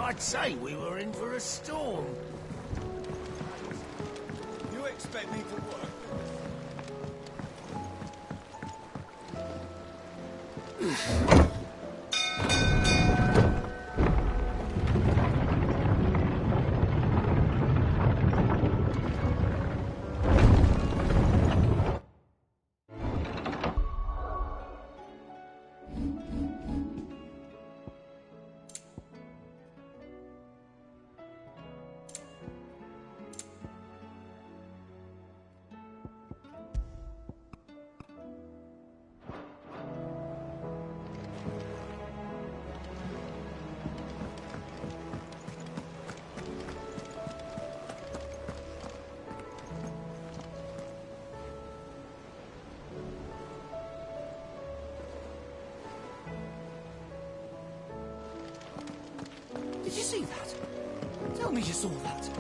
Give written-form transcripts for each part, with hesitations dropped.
I'd say we were in for a storm. You expect me to work? Did you see that? Tell me you saw that.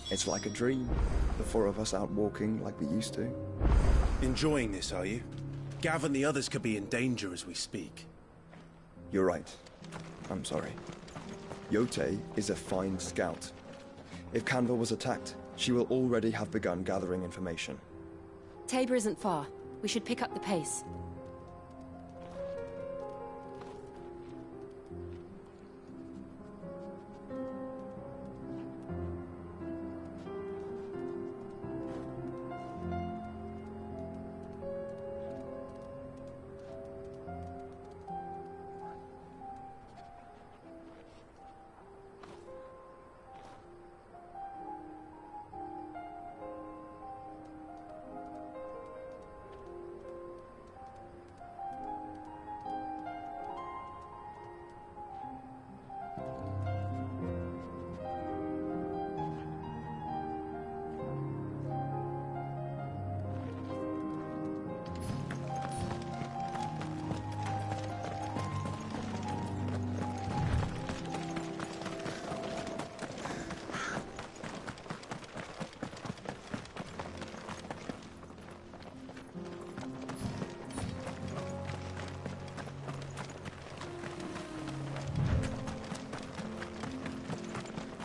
It's like a dream. The four of us out walking like we used to. Enjoying this, are you? Gav and the others could be in danger as we speak. You're right. I'm sorry. Yote is a fine scout. If Canville was attacked, she will already have begun gathering information. Tabor isn't far. We should pick up the pace.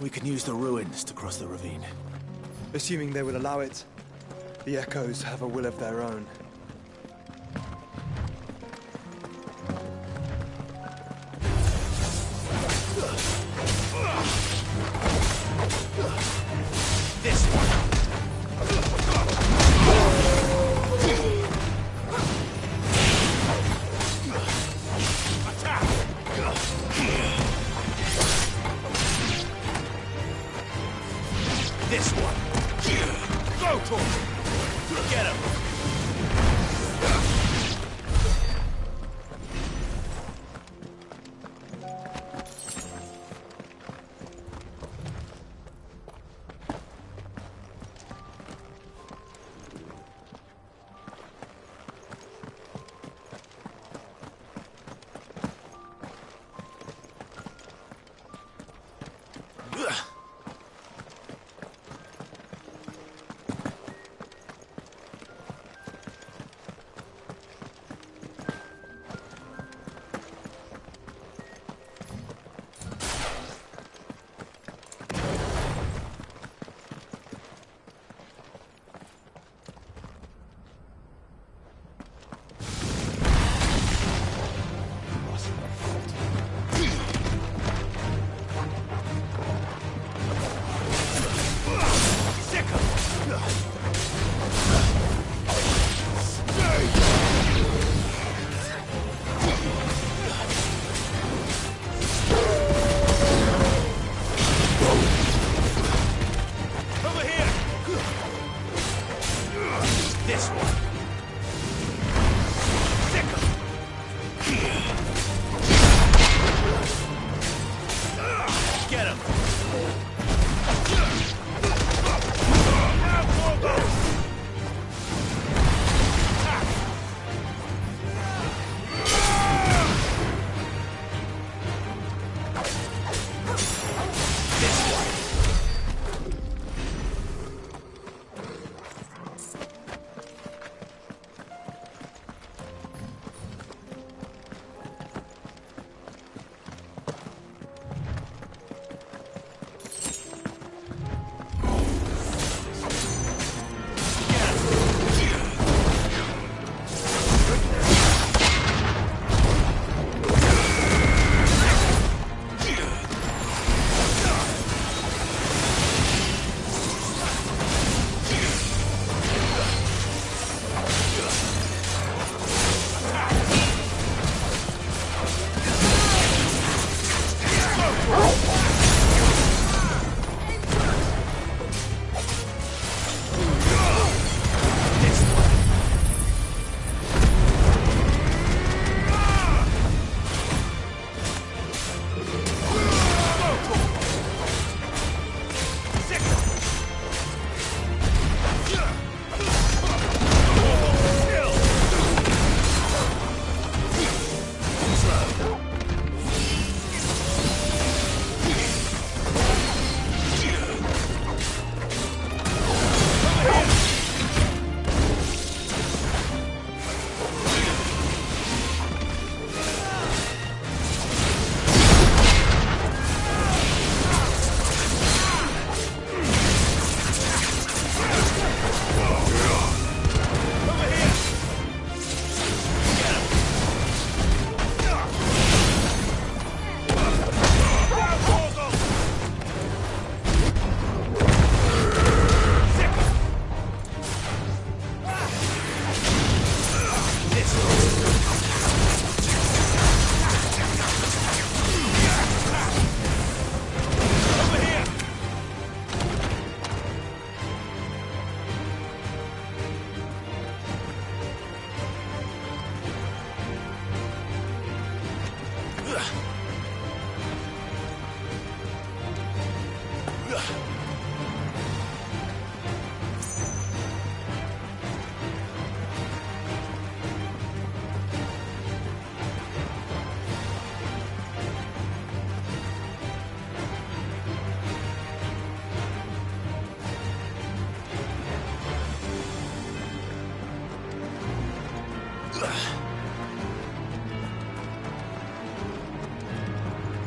We can use the ruins to cross the ravine. Assuming they will allow it, the Echoes have a will of their own. This one. Go to him. Get him.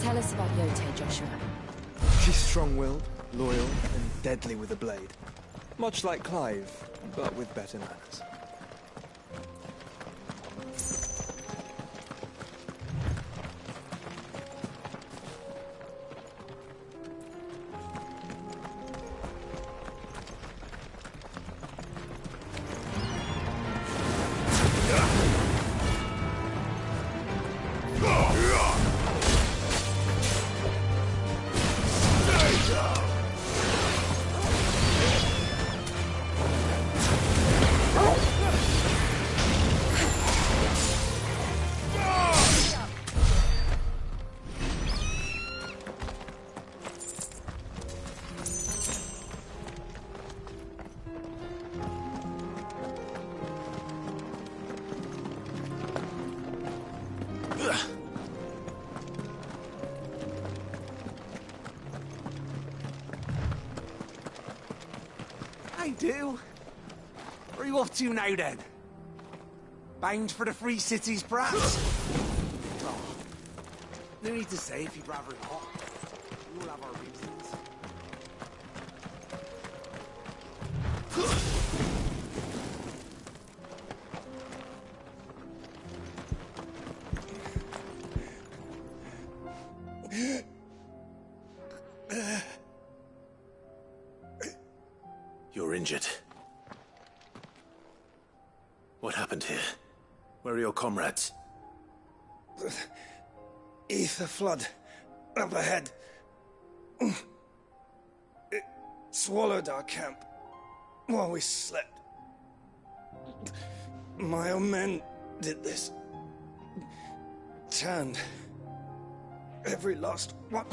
Tell us about Yote, Joshua. She's strong-willed, loyal, and deadly with a blade. Much like Clive, but with better manners. do. Where are you off to now, then? Bound for the Free Cities, perhaps? Oh, no need to say if you'd rather not. We'll have our reasons. You're injured. What happened here? Where are your comrades? Ether flood. Up ahead. It swallowed our camp while we slept. My own men did this. Turned every last one.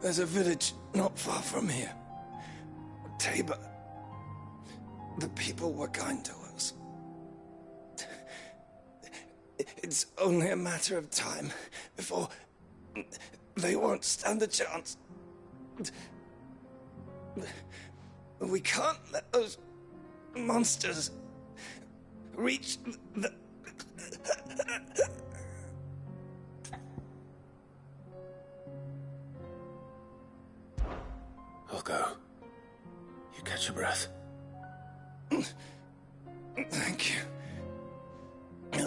There's a village not far from here. Tabor. The people were kind to us. It's only a matter of time before they won't stand a chance. We can't let those monsters reach the... I'll go. You catch your breath. Thank you.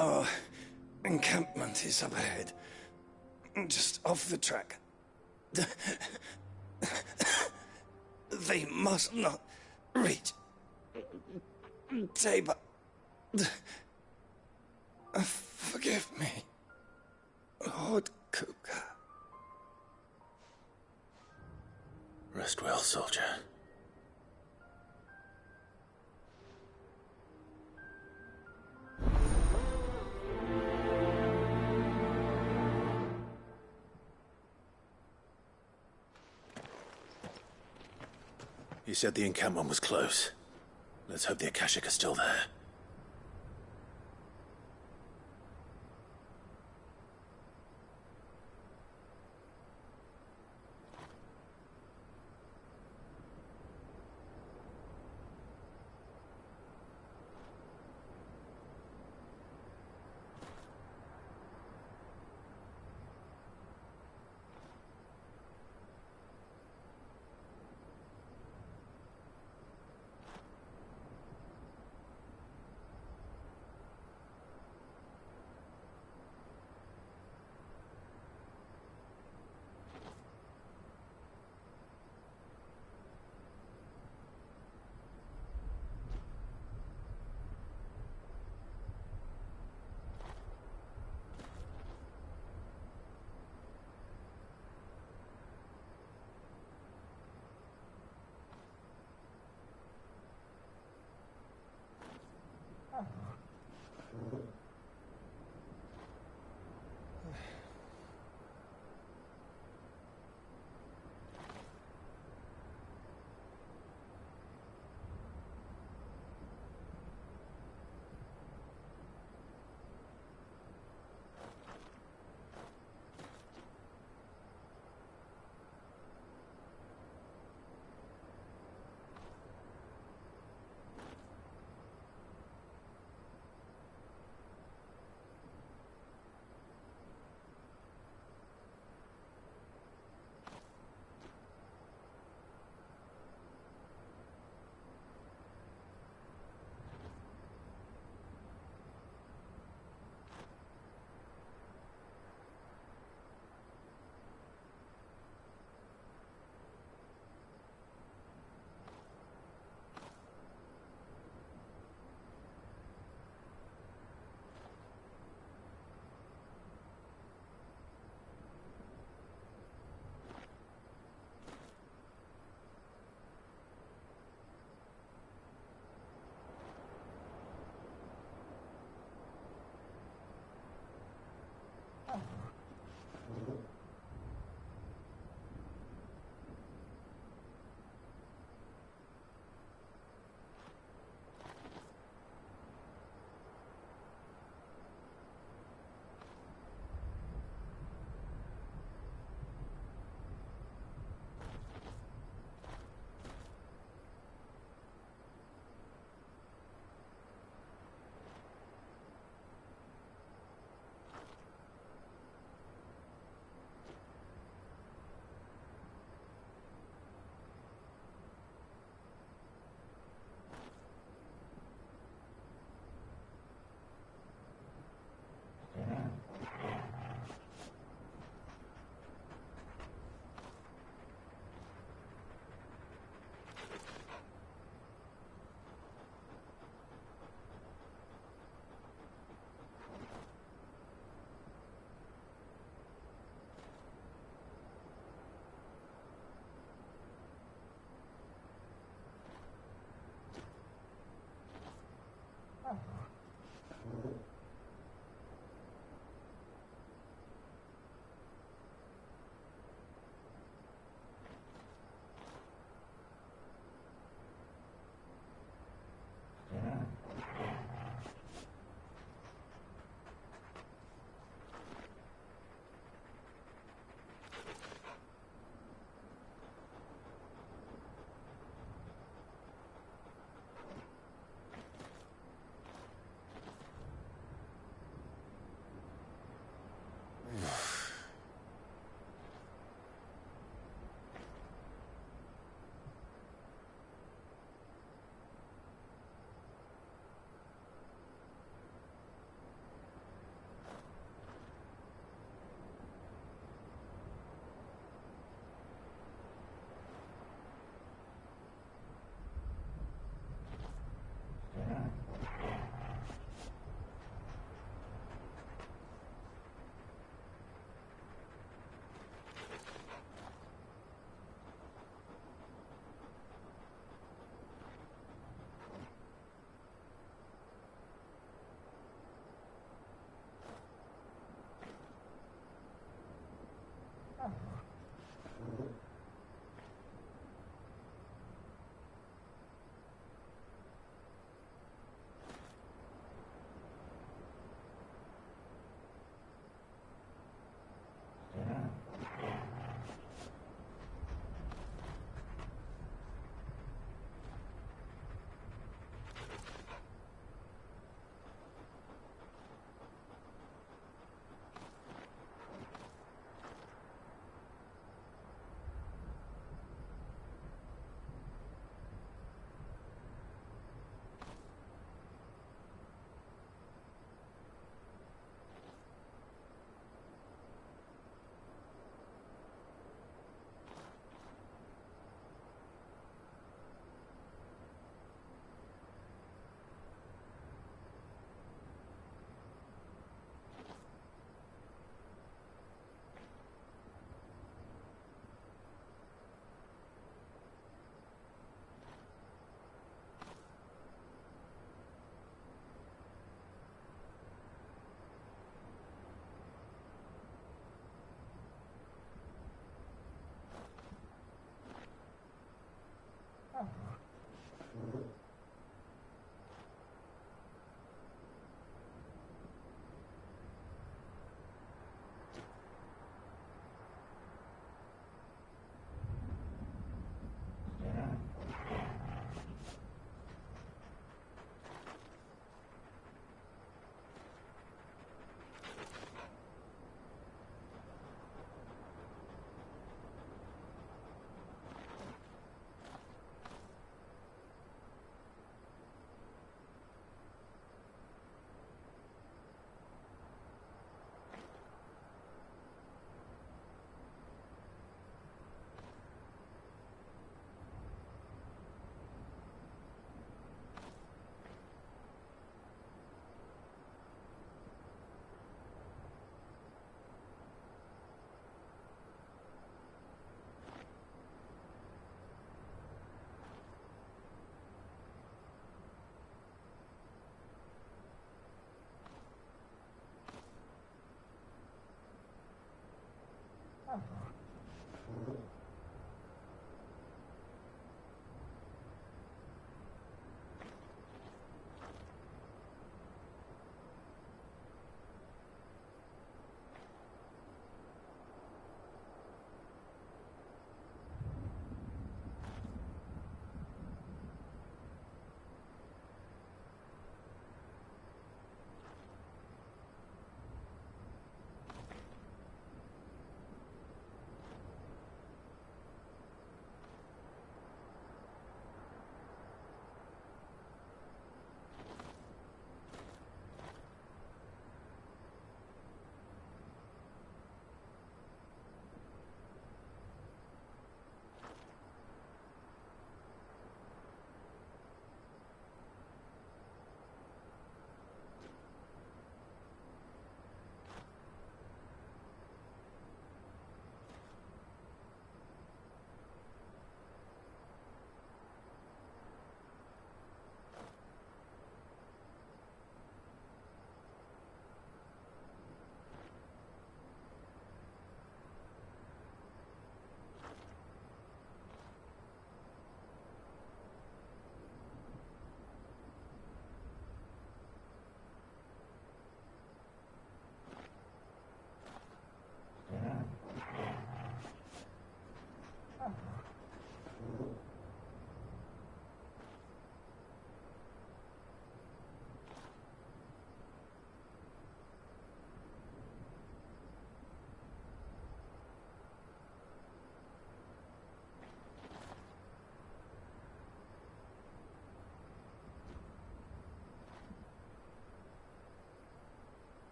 Our encampment is up ahead. Just off the track. They must not reach Tabor. Forgive me, Lord Kuka. Rest well, soldier. You said the encampment was close. Let's hope the Akashic are still there.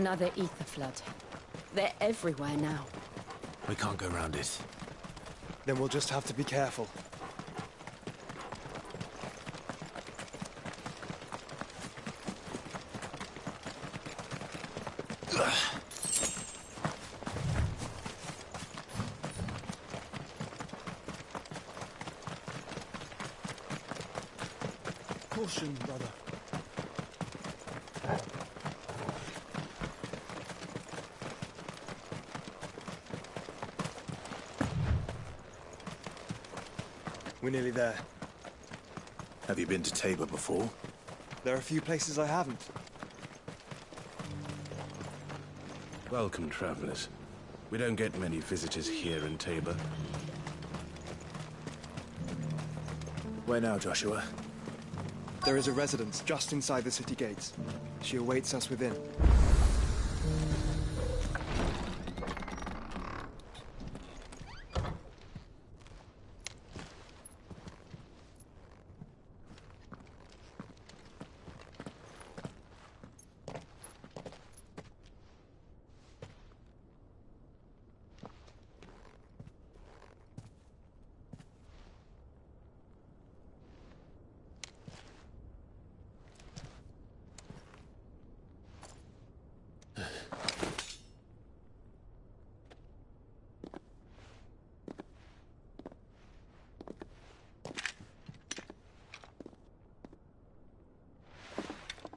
Another ether flood. They're everywhere now. We can't go round it. Then we'll just have to be careful. Caution, brother. We're nearly there. Have you been to Tabor before? There are a few places I haven't. Welcome, travelers. We don't get many visitors here in Tabor. Where now, Joshua? There is a residence just inside the city gates. She awaits us within.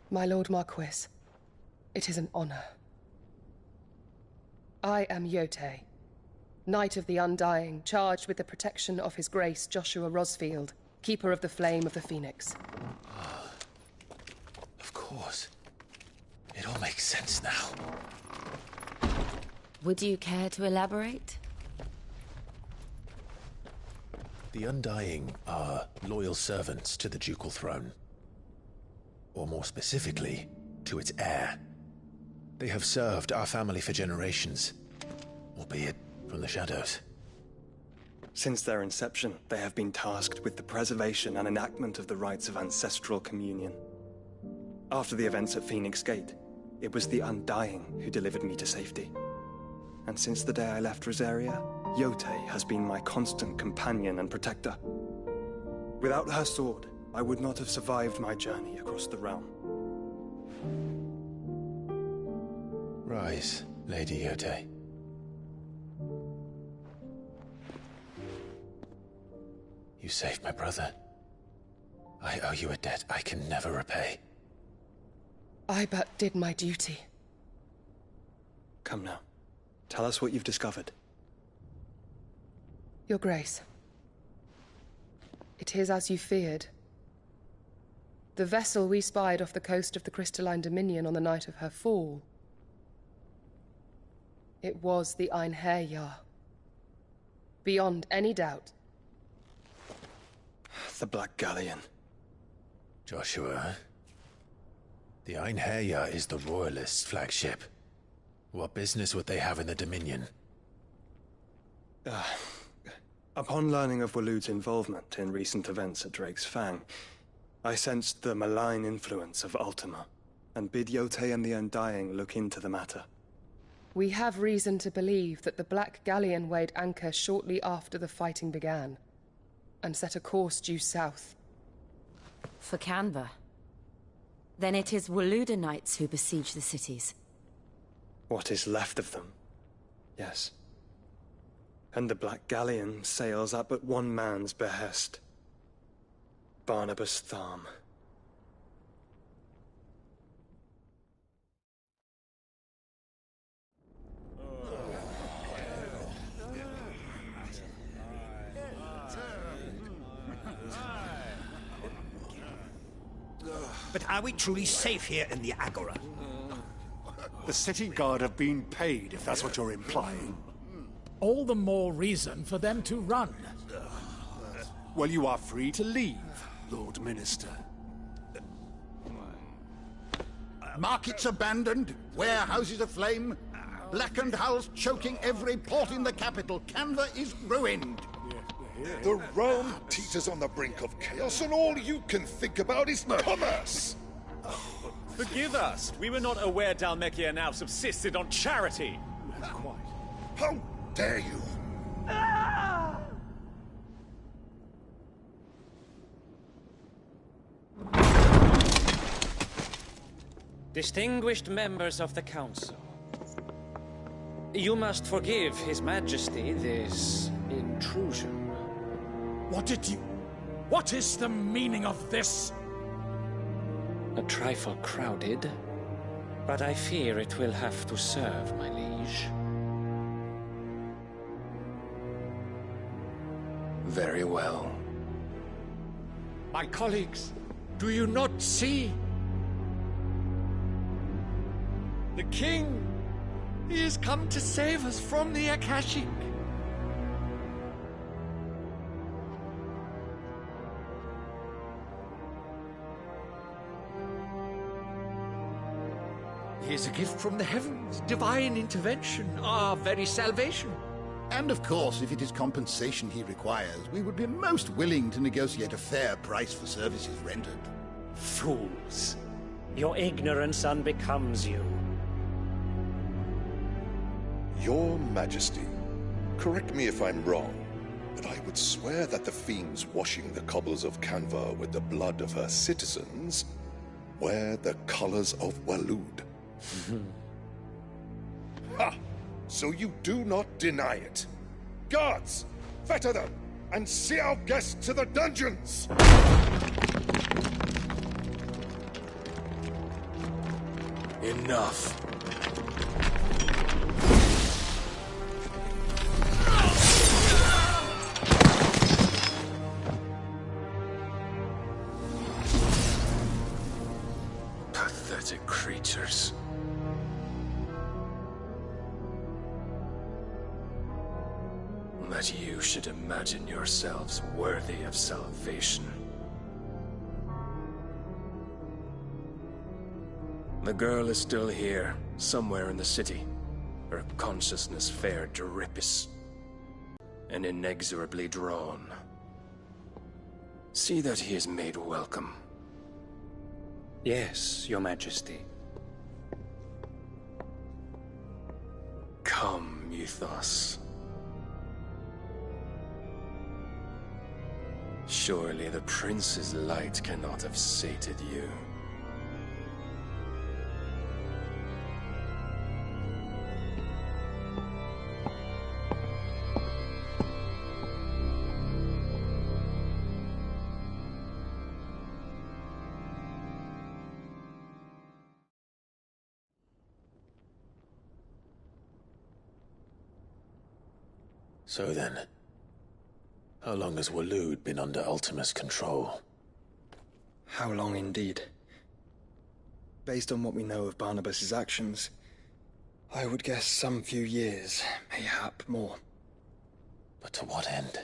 My Lord Marquis, it is an honor. I am Yotei, Knight of the Undying, charged with the protection of His Grace Joshua Rosfield, Keeper of the Flame of the Phoenix. Of course. It all makes sense now. Would you care to elaborate? The Undying are loyal servants to the ducal throne. Or more specifically, to its heir. They have served our family for generations, albeit from the shadows. Since their inception, they have been tasked with the preservation and enactment of the rites of ancestral communion. After the events at Phoenix Gate, it was the Undying who delivered me to safety. And since the day I left Rosaria, Yotei has been my constant companion and protector. Without her sword, I would not have survived my journey across the realm. Rise, Lady Yotei. You saved my brother. I owe you a debt I can never repay. I but did my duty. Come now. Tell us what you've discovered. Your Grace. It is as you feared. The vessel we spied off the coast of the Crystalline Dominion on the night of her fall. It was the Einherjar. Beyond any doubt. The Black Galleon. Joshua, the Einherjar is the Royalists' flagship. What business would they have in the Dominion? Upon learning of Waloed's involvement in recent events at Drake's Fang, I sensed the malign influence of Ultima, and bid Yotei and the Undying look into the matter. We have reason to believe that the Black Galleon weighed anchor shortly after the fighting began, and set a course due south. For Canva. Then it is Waloed knights who besiege the cities. What is left of them, yes. And the Black Galleon sails at but one man's behest. Barnabas Tharm. But are we truly safe here in the Agora? The city guard have been paid, if that's what you're implying. All the more reason for them to run. Well, you are free to leave, Lord Minister. Markets abandoned, warehouses aflame, blackened hulls choking every port in the capital. Canva is ruined. The realm teeters on the brink of chaos, and all you can think about is commerce. Forgive us. We were not aware Dhalmekia now subsisted on charity. Quite. How dare you? Distinguished members of the Council, you must forgive His Majesty this intrusion. What is the meaning of this? A trifle crowded, but I fear it will have to serve, my liege. Very well. My colleagues, do you not see? The king! He has come to save us from the Akashic! He is a gift from the heavens, divine intervention, our very salvation. And of course, if it is compensation he requires, we would be most willing to negotiate a fair price for services rendered. Fools! Your ignorance unbecomes you. Your Majesty, correct me if I'm wrong, but I would swear that the fiends washing the cobbles of Canva with the blood of her citizens wear the colors of Waloed. Ha! So you do not deny it. Guards, fetter them, and see our guests to the dungeons! Enough. Pathetic creatures. That you should imagine yourselves worthy of salvation. The girl is still here, somewhere in the city. Her consciousness fair drippis, and inexorably drawn. See that he is made welcome. Yes, Your Majesty. Come, Ethos. Surely the prince's light cannot have sated you. So then, how long has Waloed been under Ultima's control? How long indeed? Based on what we know of Barnabas's actions, I would guess some few years, mayhap more. But to what end?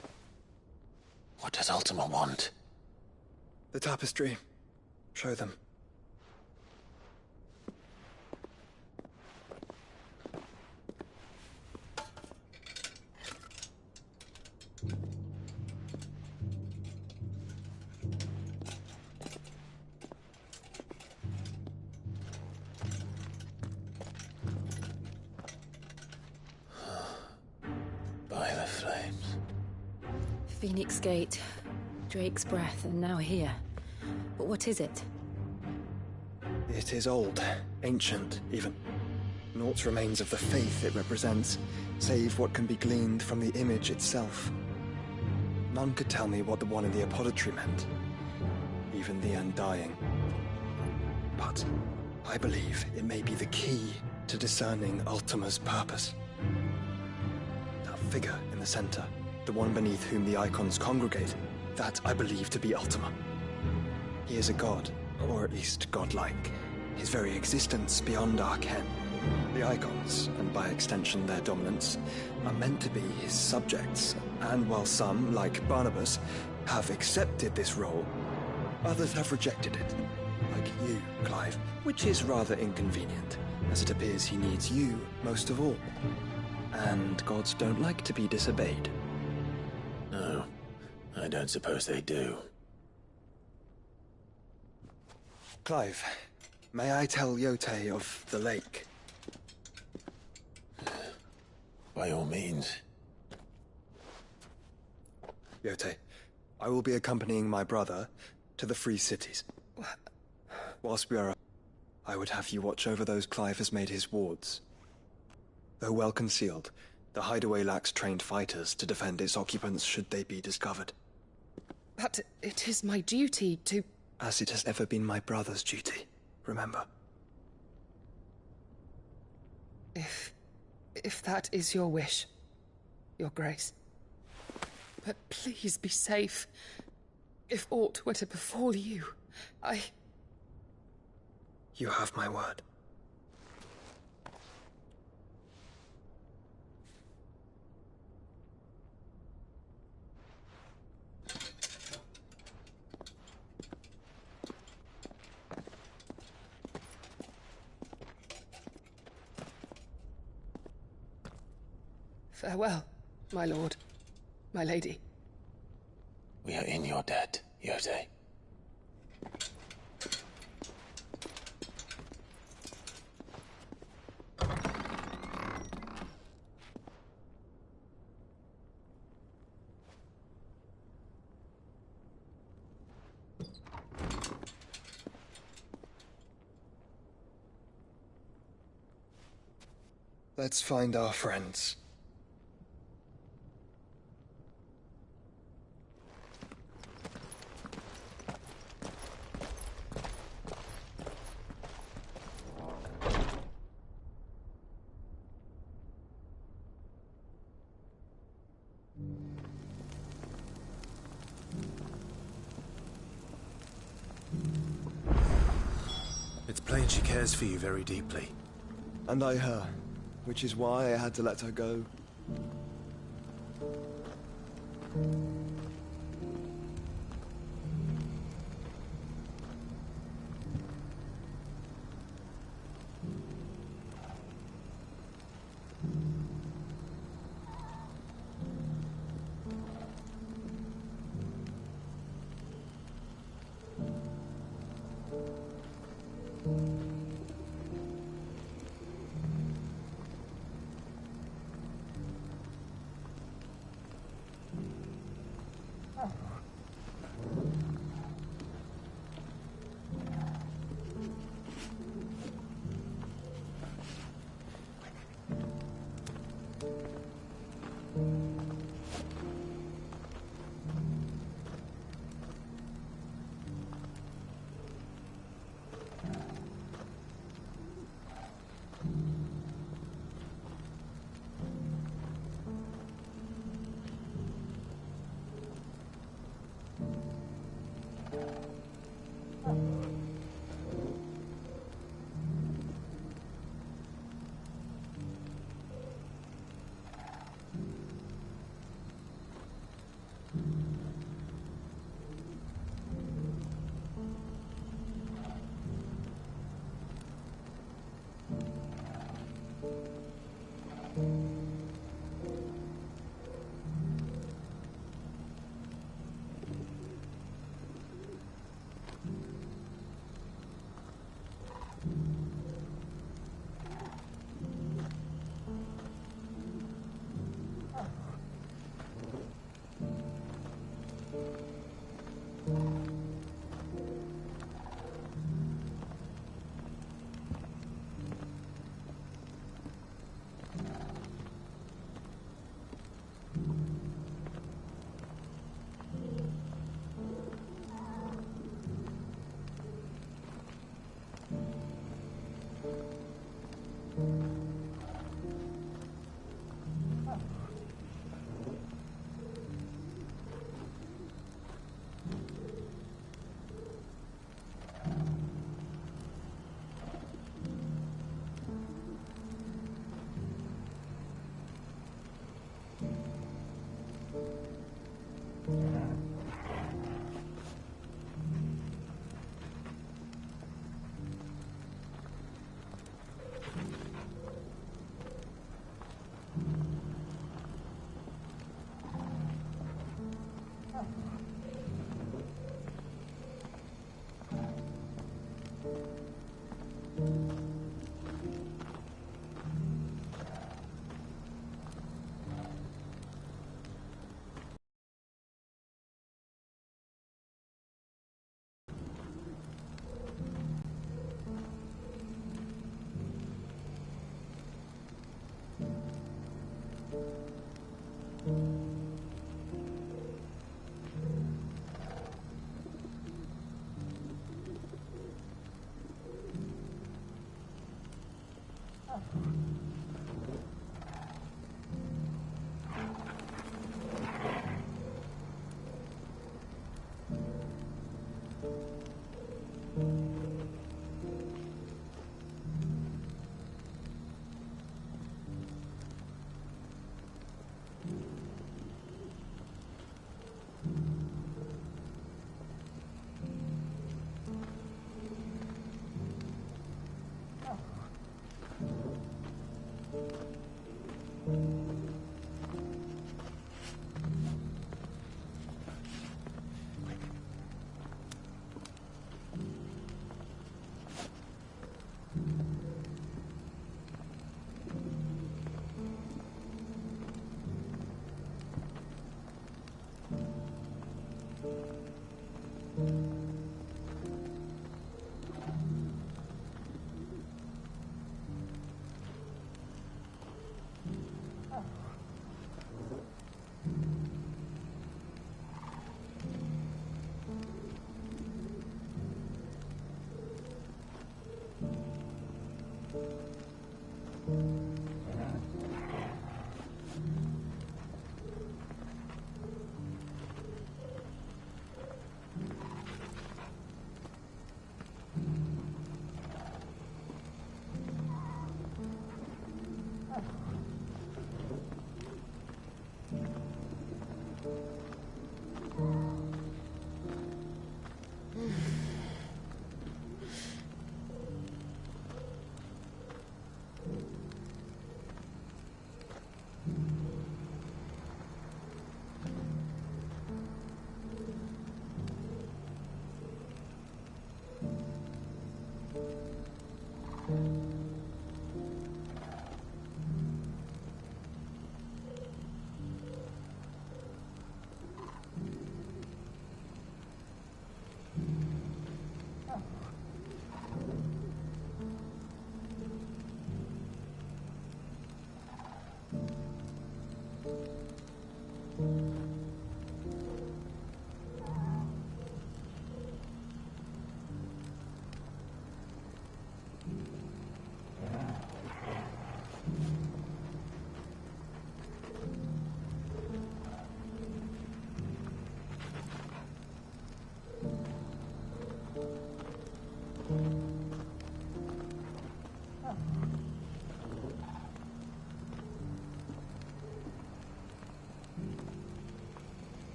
What does Ultima want? The tapestry. Show them. By the flames. Phoenix Gate, Drake's Breath, and now here. But what is it? It is old, ancient, even. Naught remains of the faith it represents, save what can be gleaned from the image itself. None could tell me what the one in the apothecary meant, even the Undying. But I believe it may be the key to discerning Ultima's purpose. That figure in the center, the one beneath whom the icons congregate, that I believe to be Ultima. He is a god, or at least godlike, his very existence beyond our ken. The icons, and by extension their dominants, are meant to be his subjects, and while some, like Barnabas, have accepted this role, others have rejected it, like you, Clive, which is rather inconvenient, as it appears he needs you most of all. And gods don't like to be disobeyed. No, I don't suppose they do. Clive, May I tell Yote of the lake? By all means. Yote, I will be accompanying my brother to the Free Cities. Whilst we are, I would have you watch over those Clive has made his wards. Though well concealed, the hideaway lacks trained fighters to defend its occupants should they be discovered. But it is my duty to... As it has ever been my brother's duty, remember. If that is your wish, Your Grace. But please be safe. If aught were to befall you, You have my word. Farewell, my lord, my lady. We are in your debt, Yote. Let's find our friends. It's plain she cares for you very deeply. And I her, which is why I had to let her go.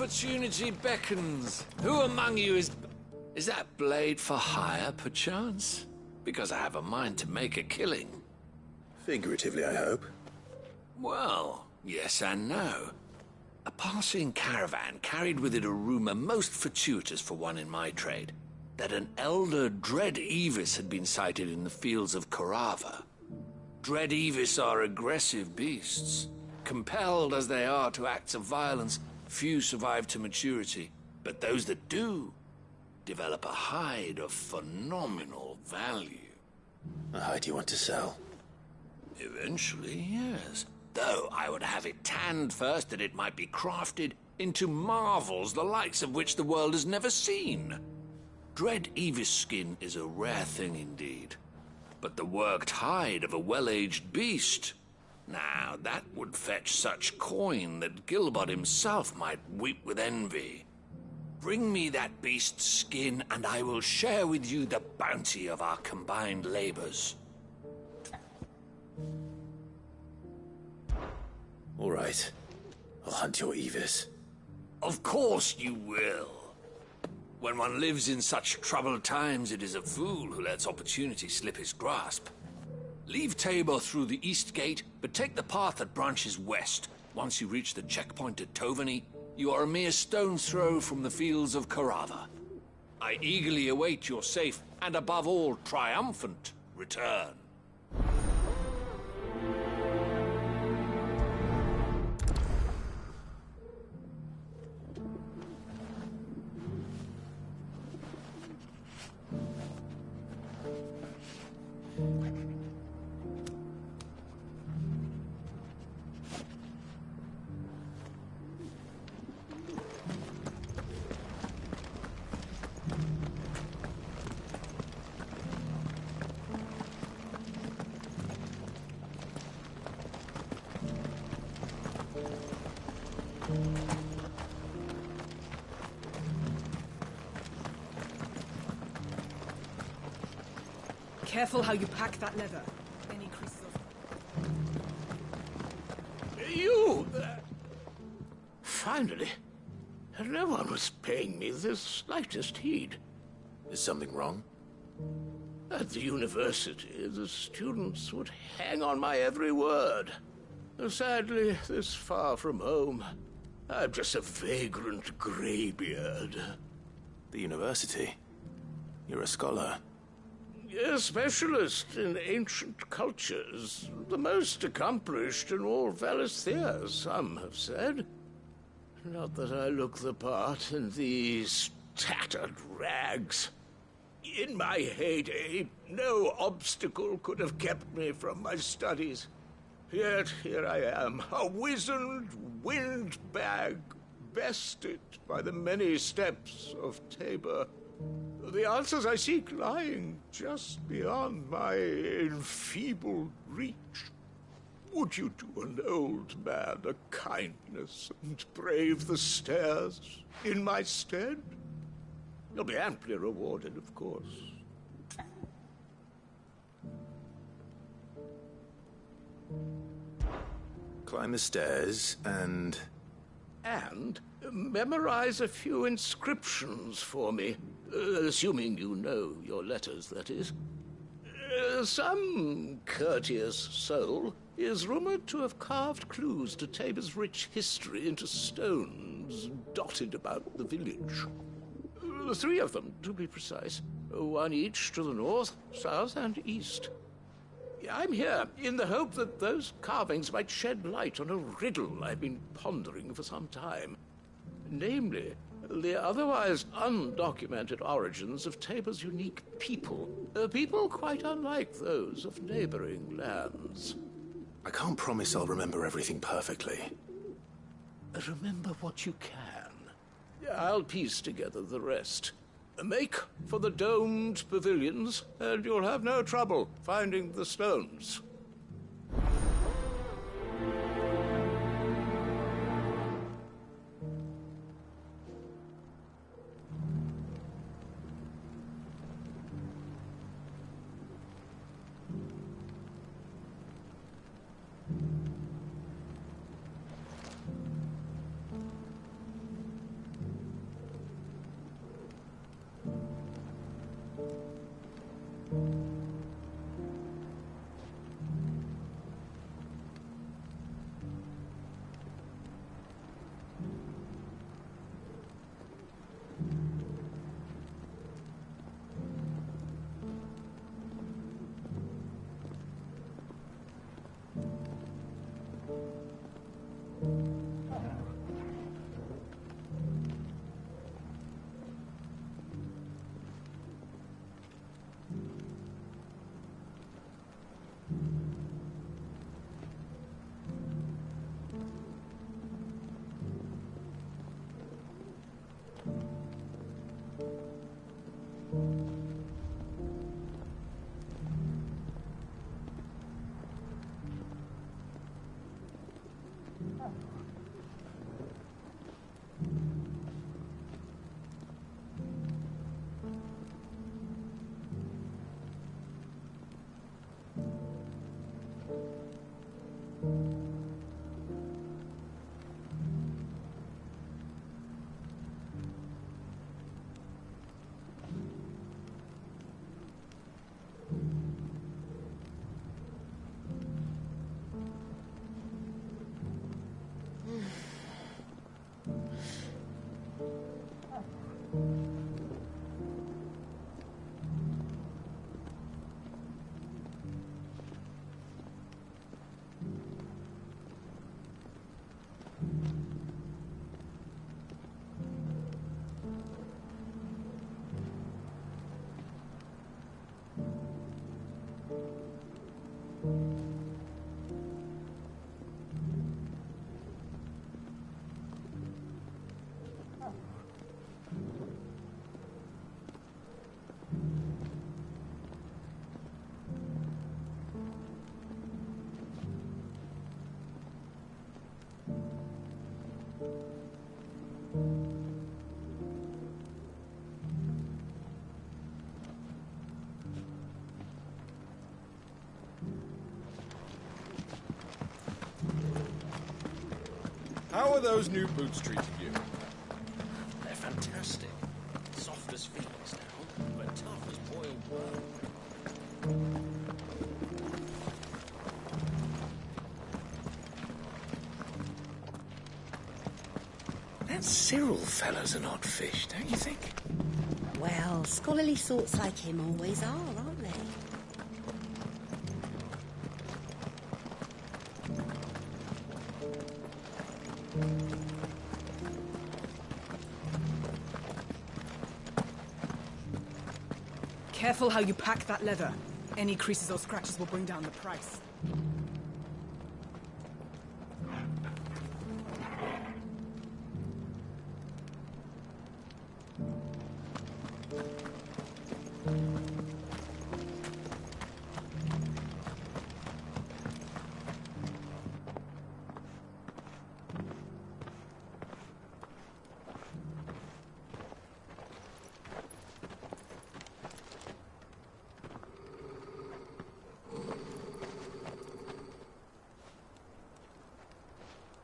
Opportunity beckons. Who among you is... Is that blade for hire, perchance? Because I have a mind to make a killing. Figuratively, I hope. Well, yes and no. A passing caravan carried with it a rumor most fortuitous for one in my trade, that an elder Dread Evis had been sighted in the fields of Carava. Dread Evis are aggressive beasts. Compelled as they are to acts of violence, few survive to maturity, but those that do develop a hide of phenomenal value. A hide you want to sell? Eventually, yes. Though I would have it tanned first that it might be crafted into marvels the likes of which the world has never seen. Dread Evis skin is a rare thing indeed. But the worked hide of a well-aged beast, now that would fetch such coin that Gilbert himself might weep with envy. Bring me that beast's skin, and I will share with you the bounty of our combined labors. All right. I'll hunt your Evis. Of course you will. When one lives in such troubled times, it is a fool who lets opportunity slip his grasp. Leave Tabor through the east gate, but take the path that branches west. Once you reach the checkpoint at Tovany, you are a mere stone's throw from the fields of Carava. I eagerly await your safe, and above all, triumphant return. Careful how you pack that leather. Any creases of... You! Finally. No one was paying me the slightest heed. Is something wrong? At the university, the students would hang on my every word. Sadly, this far from home, I'm just a vagrant greybeard. The university? You're a scholar. A specialist in ancient cultures. The most accomplished in all Valisthea, some have said. Not that I look the part in these tattered rags. In my heyday, no obstacle could have kept me from my studies. Yet here I am, a wizened windbag, bested by the many steps of Tabor. The answers I seek lying just beyond my enfeebled reach. Would you do an old man a kindness and brave the stairs in my stead? You'll be amply rewarded, of course. Climb the stairs and... And memorize a few inscriptions for me. Assuming you know your letters, that is. Some courteous soul is rumored to have carved clues to Tabor's rich history into stones dotted about the village. 3 of them, to be precise. 1 each to the north, south, and east. I'm here in the hope that those carvings might shed light on a riddle I've been pondering for some time. Namely, the otherwise undocumented origins of Tabor's unique people. People quite unlike those of neighboring lands. I can't promise I'll remember everything perfectly. Remember what you can. I'll piece together the rest. Make for the domed pavilions, and you'll have no trouble finding the stones. How are those new boots treating you? They're fantastic. Soft as fiends now, but tough as boiled bone. That Cyril fellow's an odd fish, don't you think? Well, scholarly sorts like him always are, aren't they? Careful how you pack that leather. Any creases or scratches will bring down the price.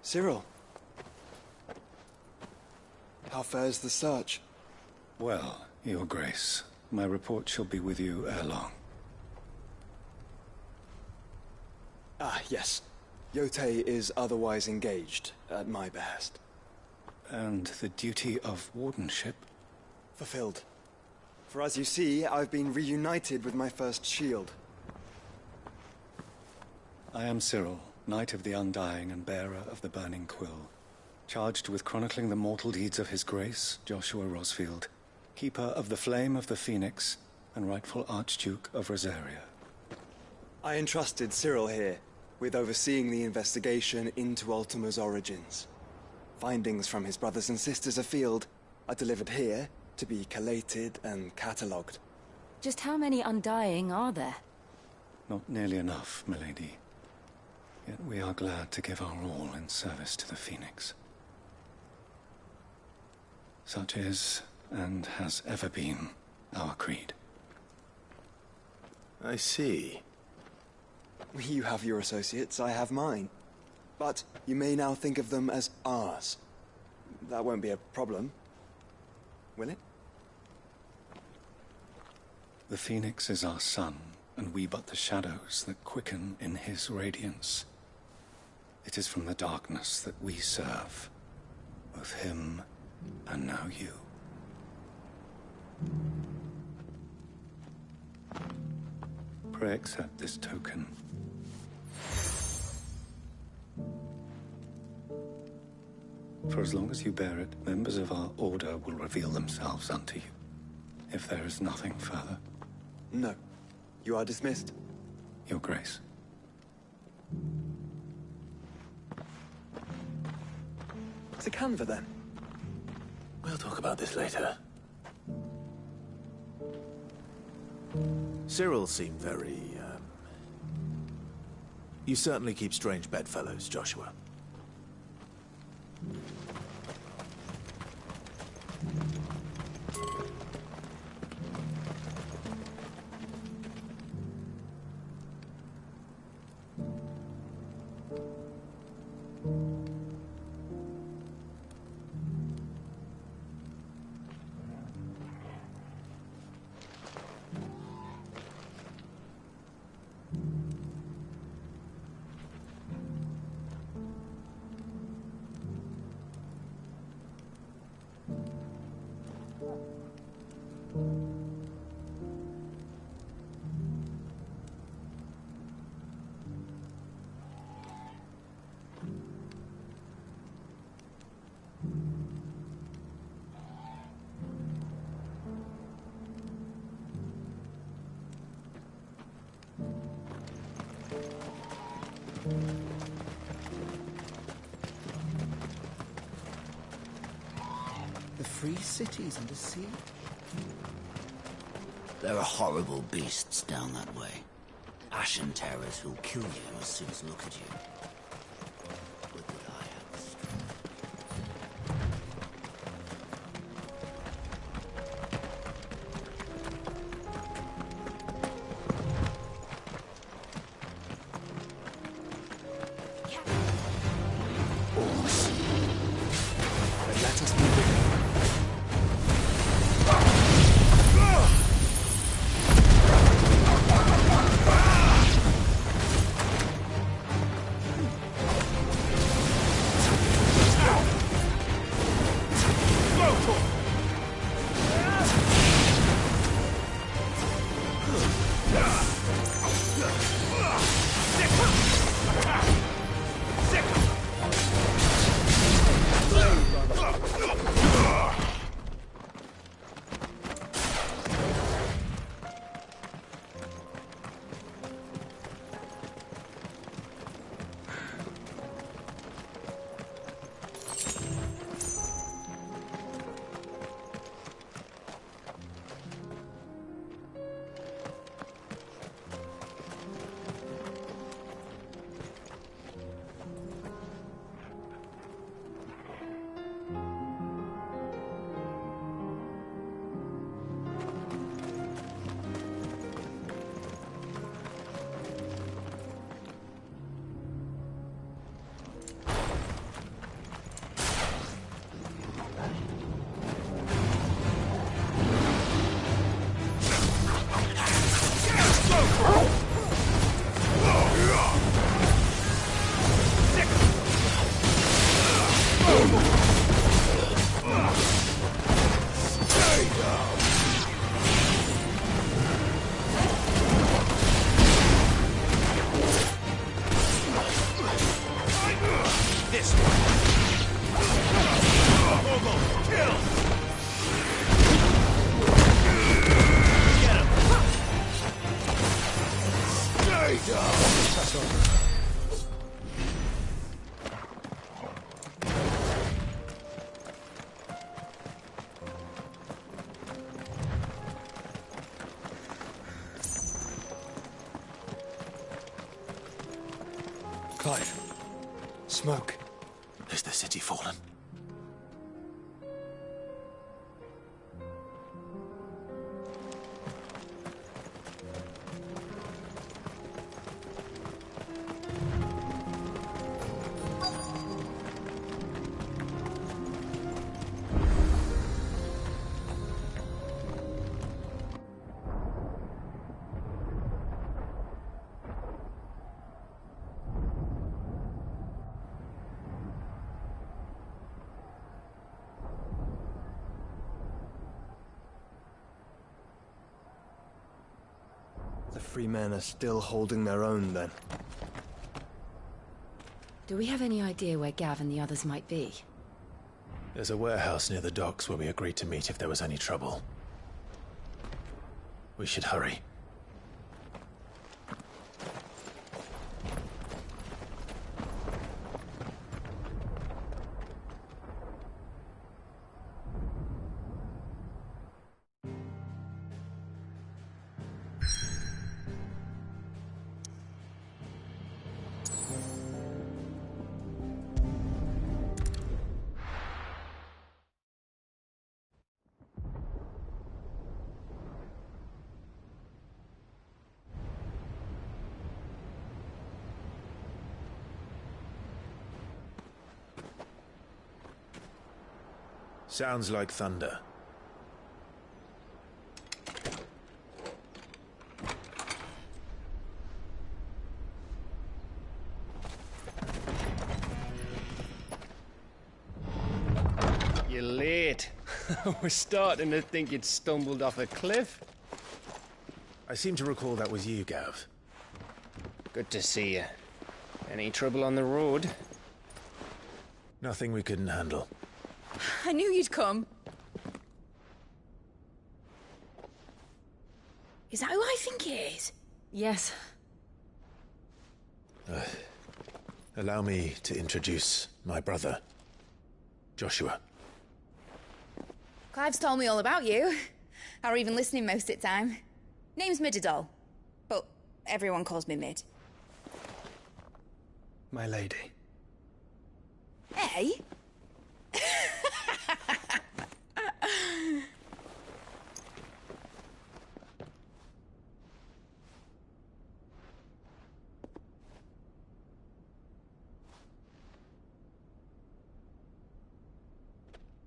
Cyril. How fares the search? Well, Your Grace, my report shall be with you ere long. Ah, yes. Yotei is otherwise engaged, at my behest. And the duty of wardenship? Fulfilled. For as you see, I've been reunited with my first shield. I am Cyril, Knight of the Undying and bearer of the Burning Quill, charged with chronicling the mortal deeds of His Grace, Joshua Rosfield, Keeper of the Flame of the Phoenix, and rightful Archduke of Rosaria. I entrusted Cyril here with overseeing the investigation into Ultima's origins. Findings from his brothers and sisters afield are delivered here to be collated and catalogued. Just how many Undying are there? Not nearly enough, milady. Yet we are glad to give our all in service to the Phoenix. Such is, and has ever been, our creed. I see. You have your associates, I have mine. But you may now think of them as ours. That won't be a problem, will it? The Phoenix is our sun, and we but the shadows that quicken in his radiance. It is from the darkness that we serve, both him and now you. Pray accept this token. For as long as you bear it, members of our order will reveal themselves unto you. If there is nothing further. No. You are dismissed. Your Grace. To Canva, then. We'll talk about this later. Cyril seemed very, You certainly keep strange bedfellows, Joshua. The free cities and the sea. There are horrible beasts down that way. Ashen terrors who'll kill you as soon as look at you. But that I have the strength. Awesome. Clive. Smoke. Has the city fallen? The free men are still holding their own, then. Do we have any idea where Gav and the others might be? There's a warehouse near the docks where we agreed to meet if there was any trouble. We should hurry. Sounds like thunder. You're late. We're starting to think you'd stumbled off a cliff. I seem to recall that was you, Gav. Good to see you. Any trouble on the road? Nothing we couldn't handle. I knew you'd come. Is that who I think it is? Yes. Allow me to introduce my brother, Joshua. Clive's told me all about you. Or even listening most of the time. Name's Midadol, but everyone calls me Mid. My lady. Hey?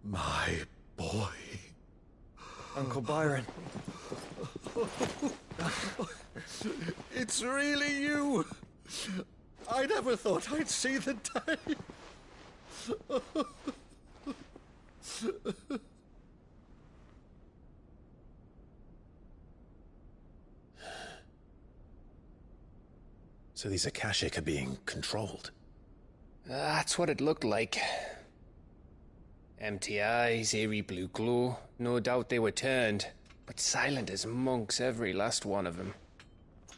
My boy. Uncle Byron. It's really you. I never thought I'd see the day. So these Akashic are being controlled? That's what it looked like. Empty eyes, eerie blue glow. No doubt they were turned, but silent as monks, every last one of them.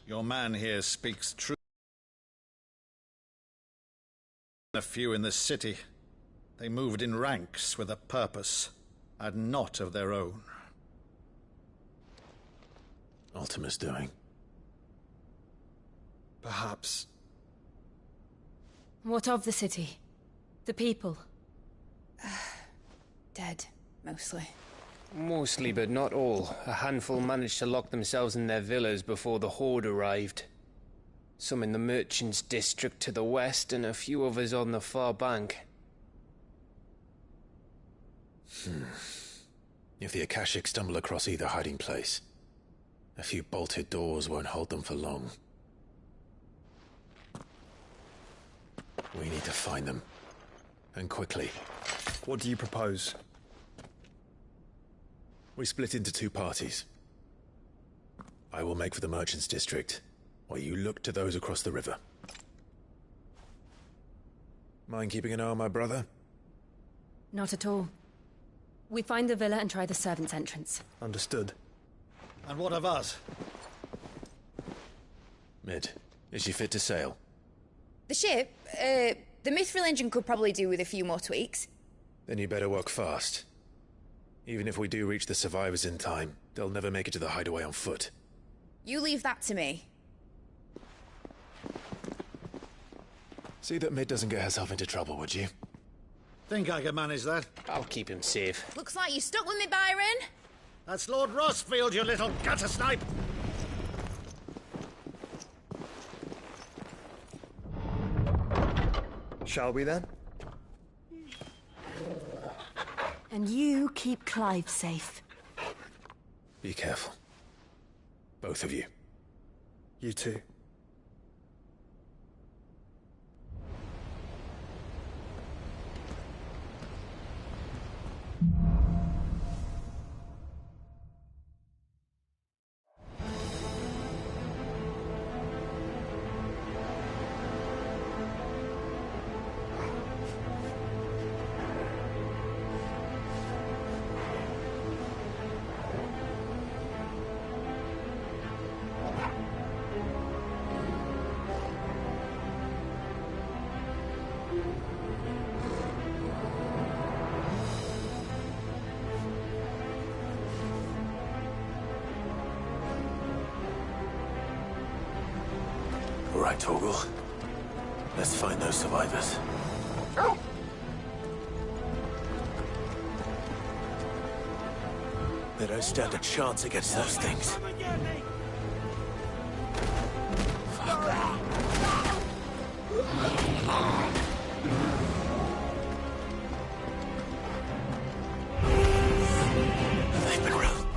Your man here speaks truth. A few in the city. They moved in ranks with a purpose, and not of their own. Ultima's doing. Perhaps. What of the city? The people? Dead, mostly. Mostly, but not all. A handful managed to lock themselves in their villas before the Horde arrived. Some in the merchants' district to the west, and a few others on the far bank. If the Akashic stumble across either hiding place, a few bolted doors won't hold them for long. We need to find them. And quickly. What do you propose? We split into two parties. I will make for the merchants' district, while you look to those across the river. Mind keeping an eye on my brother? Not at all. We find the villa and try the servants' entrance. Understood. And what of us? Mid, Is she fit to sail? The ship, the Mithril engine could probably do with a few more tweaks. Then you better work fast. Even if we do reach the survivors in time, they'll never make it to the hideaway on foot. You leave that to me. See that Mid doesn't get herself into trouble, would you? Think I can manage that? I'll keep him safe. Looks like you stuck with me, Byron. That's Lord Rosfield, you little gutter snipe! Shall we then? And you keep Clive safe. Be careful. Both of you. You too. All right, Torgal. Let's find those survivors. They don't stand a chance against those things. They've been roused.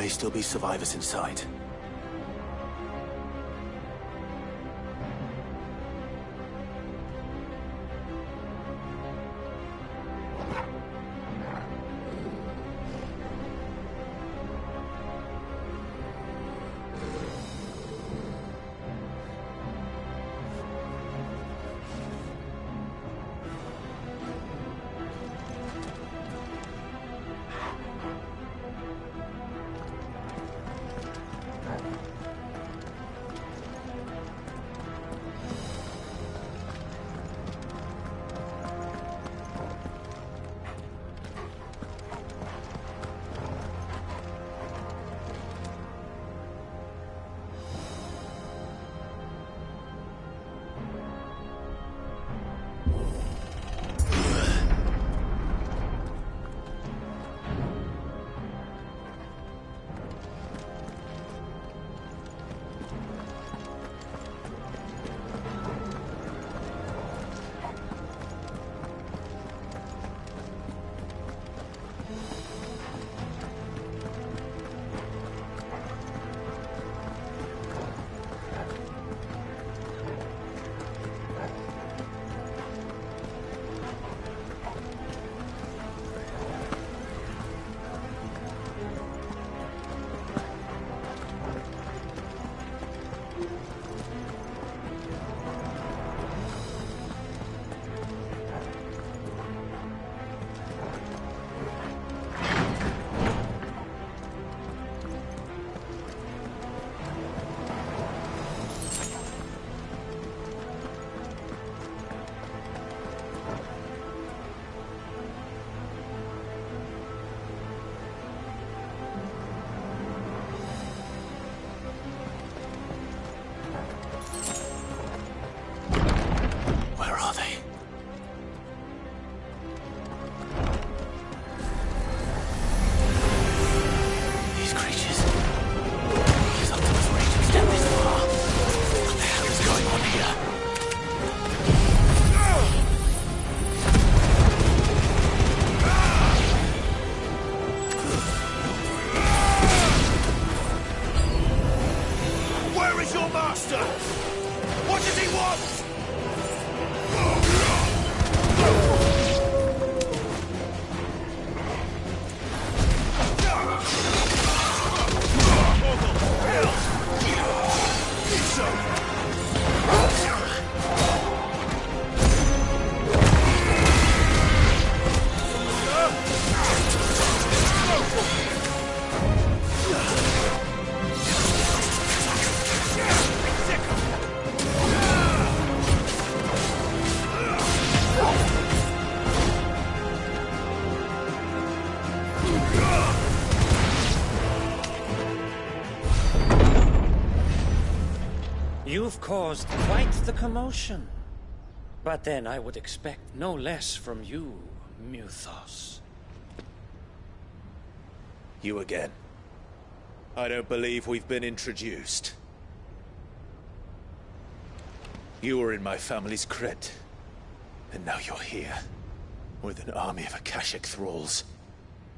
may still be survivors inside. You've caused quite the commotion. But then I would expect no less from you, Muthos. You again. I don't believe we've been introduced. You were in my family's crypt, and now you're here, with an army of Akashic thralls.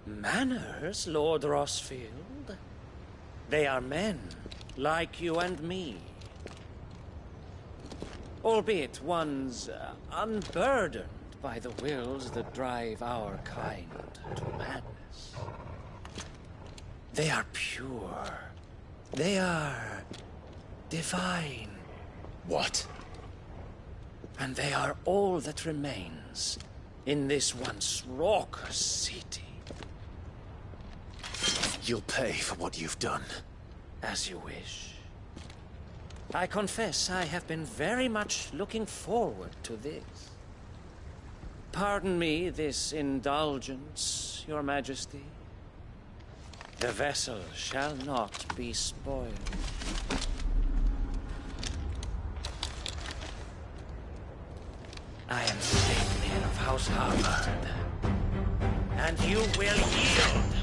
Manners, Lord Rosfield? They are men, like you and me. Albeit ones unburdened by the wills that drive our kind to madness. They are pure. They are divine. What? And they are all that remains in this once raucous city. You'll pay for what you've done. As you wish. I confess I have been very much looking forward to this. Pardon me this indulgence, Your Majesty. The vessel shall not be spoiled. I am Stapleton of House Harvard, and you will yield.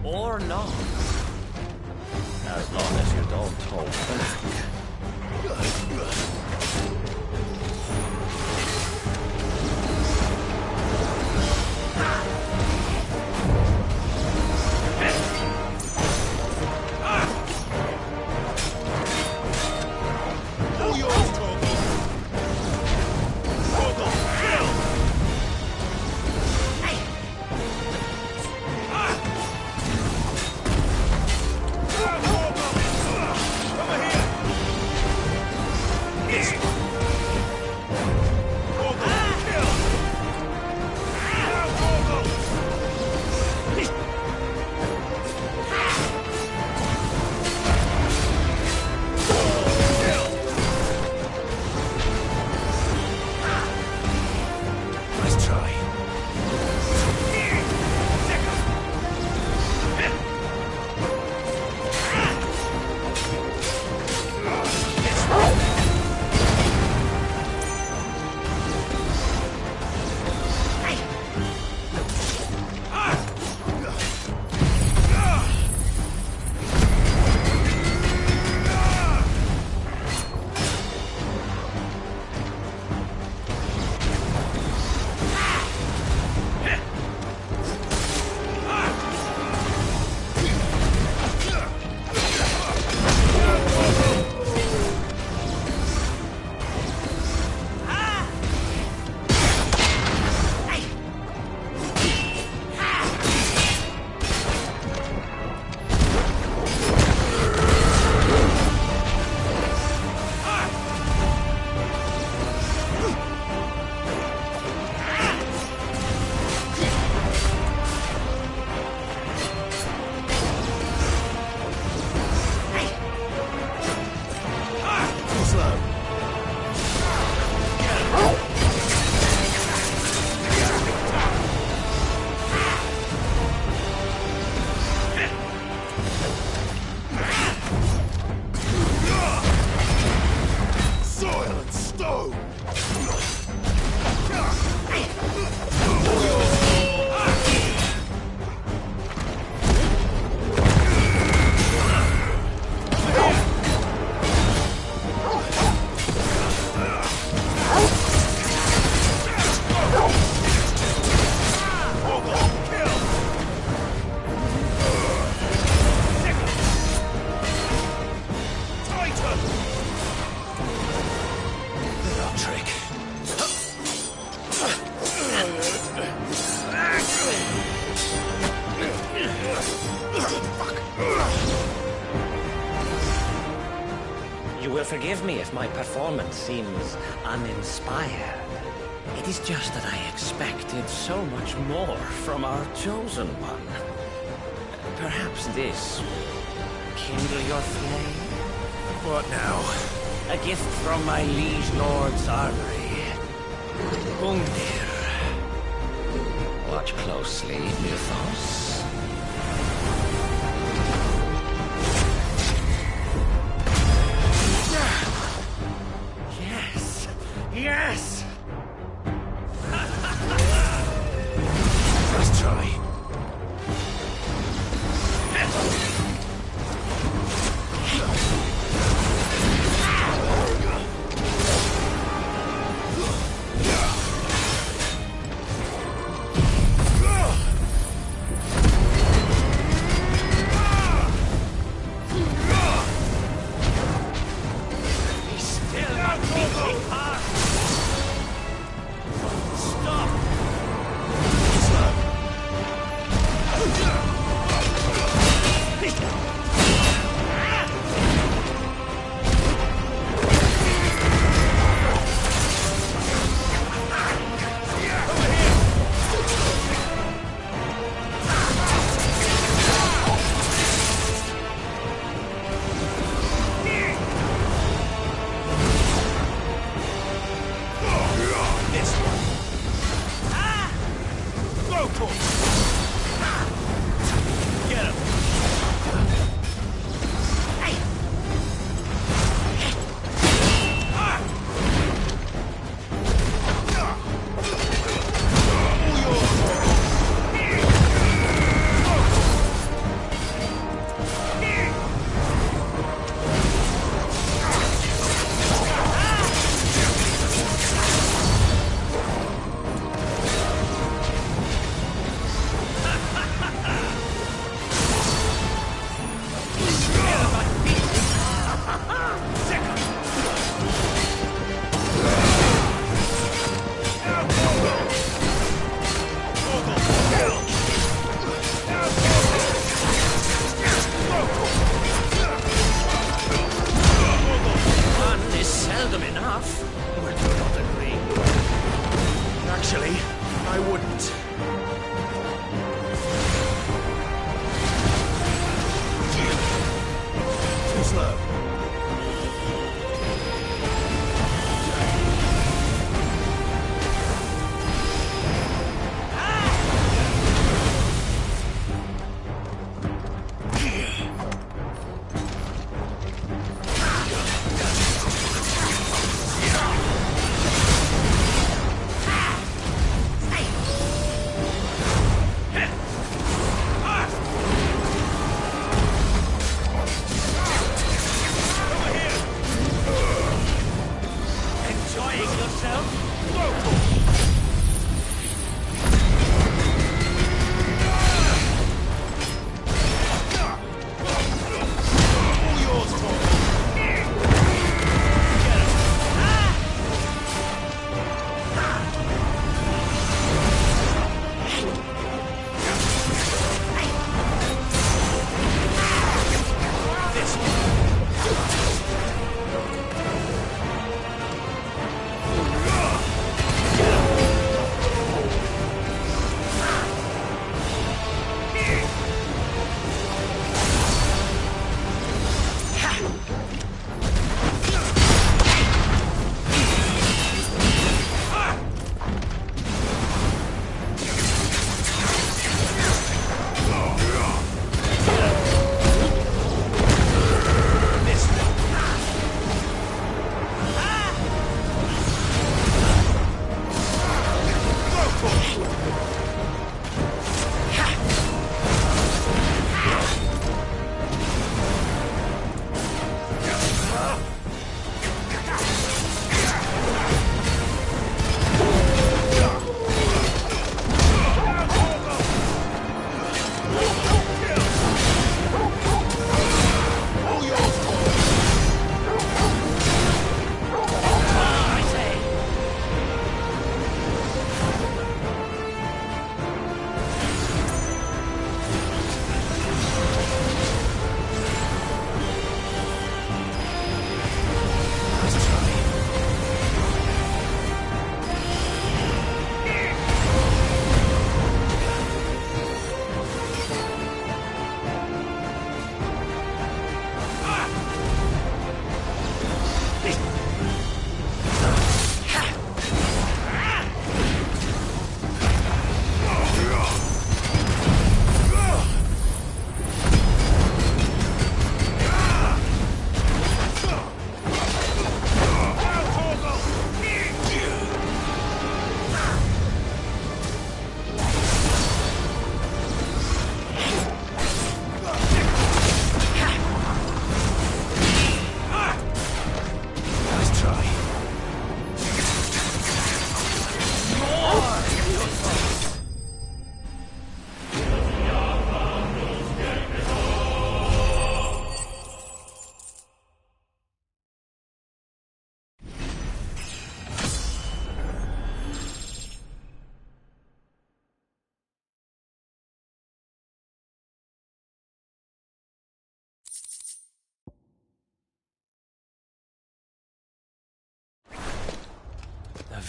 Or not. As long as you don't hold back. Forgive me if my performance seems uninspired. It is just that I expected so much more from our chosen one. Perhaps this will kindle your flame? What now? A gift from my liege lord's armory. Ungdir. Watch closely, Mythos. Yes! Yes! Let's try.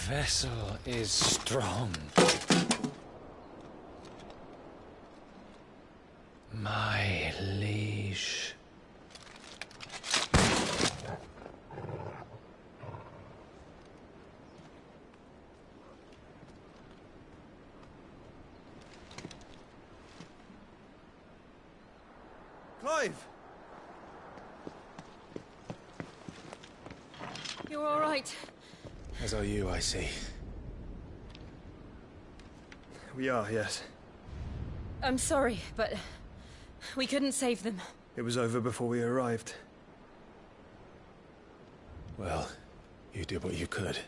vessel is strong. My liege. Clive! You're all right. As are you, I see. We are, yes. I'm sorry, but we couldn't save them. It was over before we arrived. Well, you did what you could.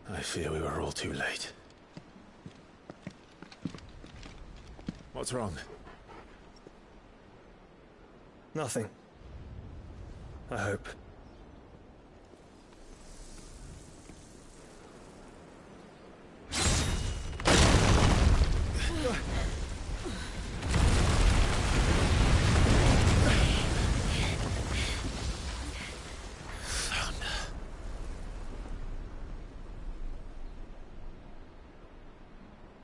I fear we were all too late. What's wrong? Nothing. I hope.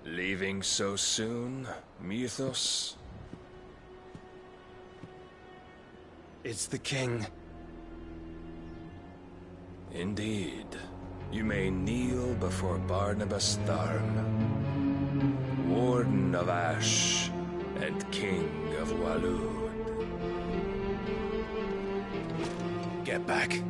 Leaving so soon, Mythos? It's the king. Indeed. You may kneel before Barnabas Tharm, Warden of Ash and King of Waloed. Get back.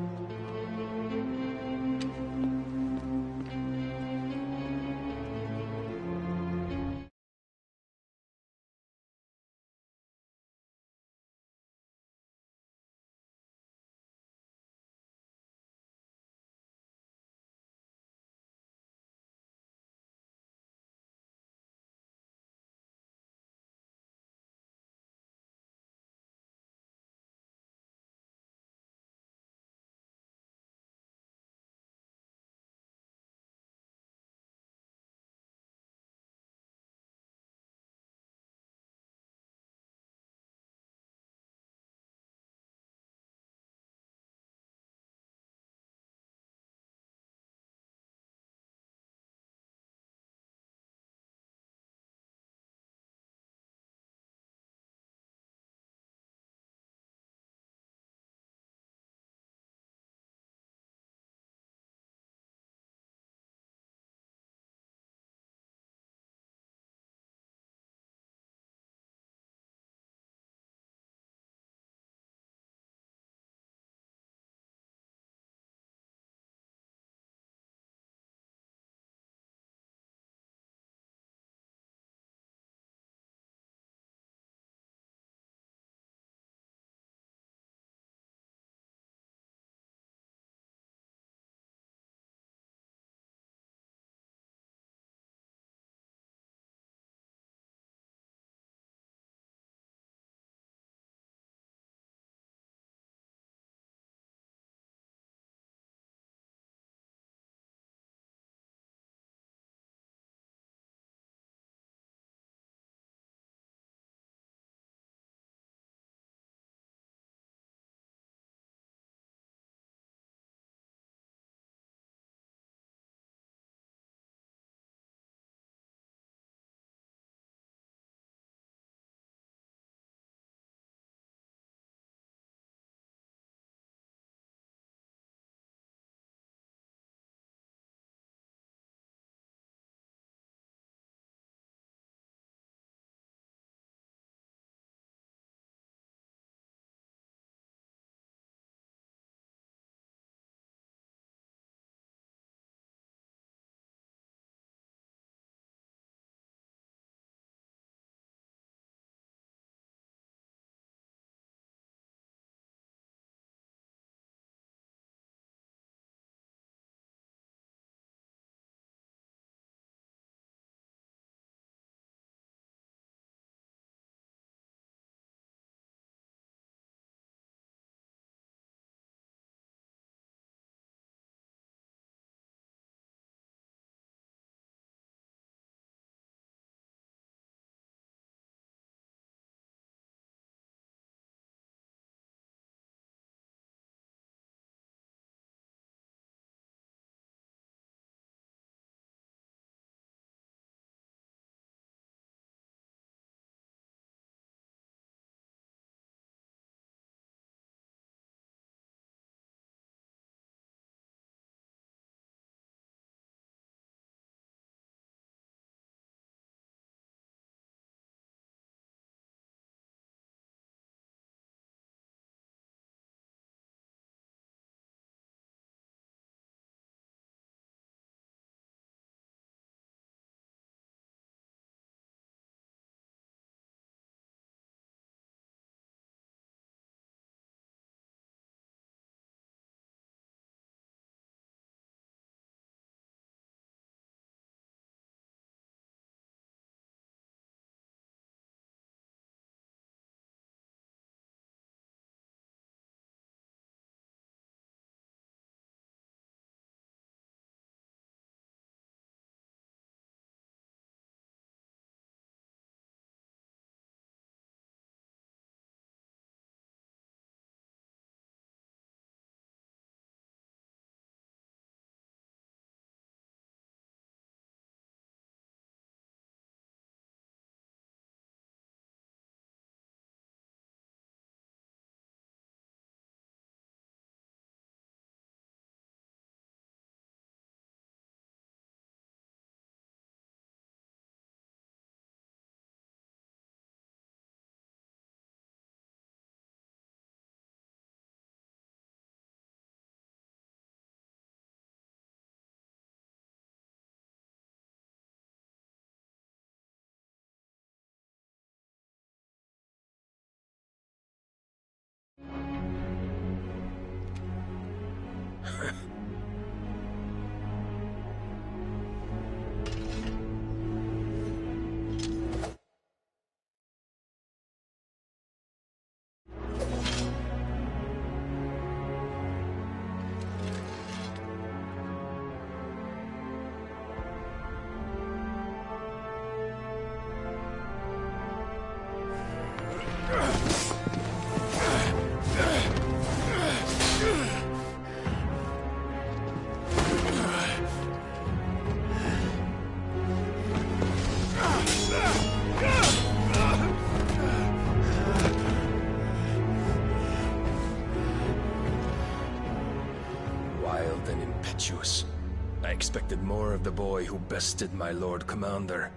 more of the boy who bested my Lord Commander.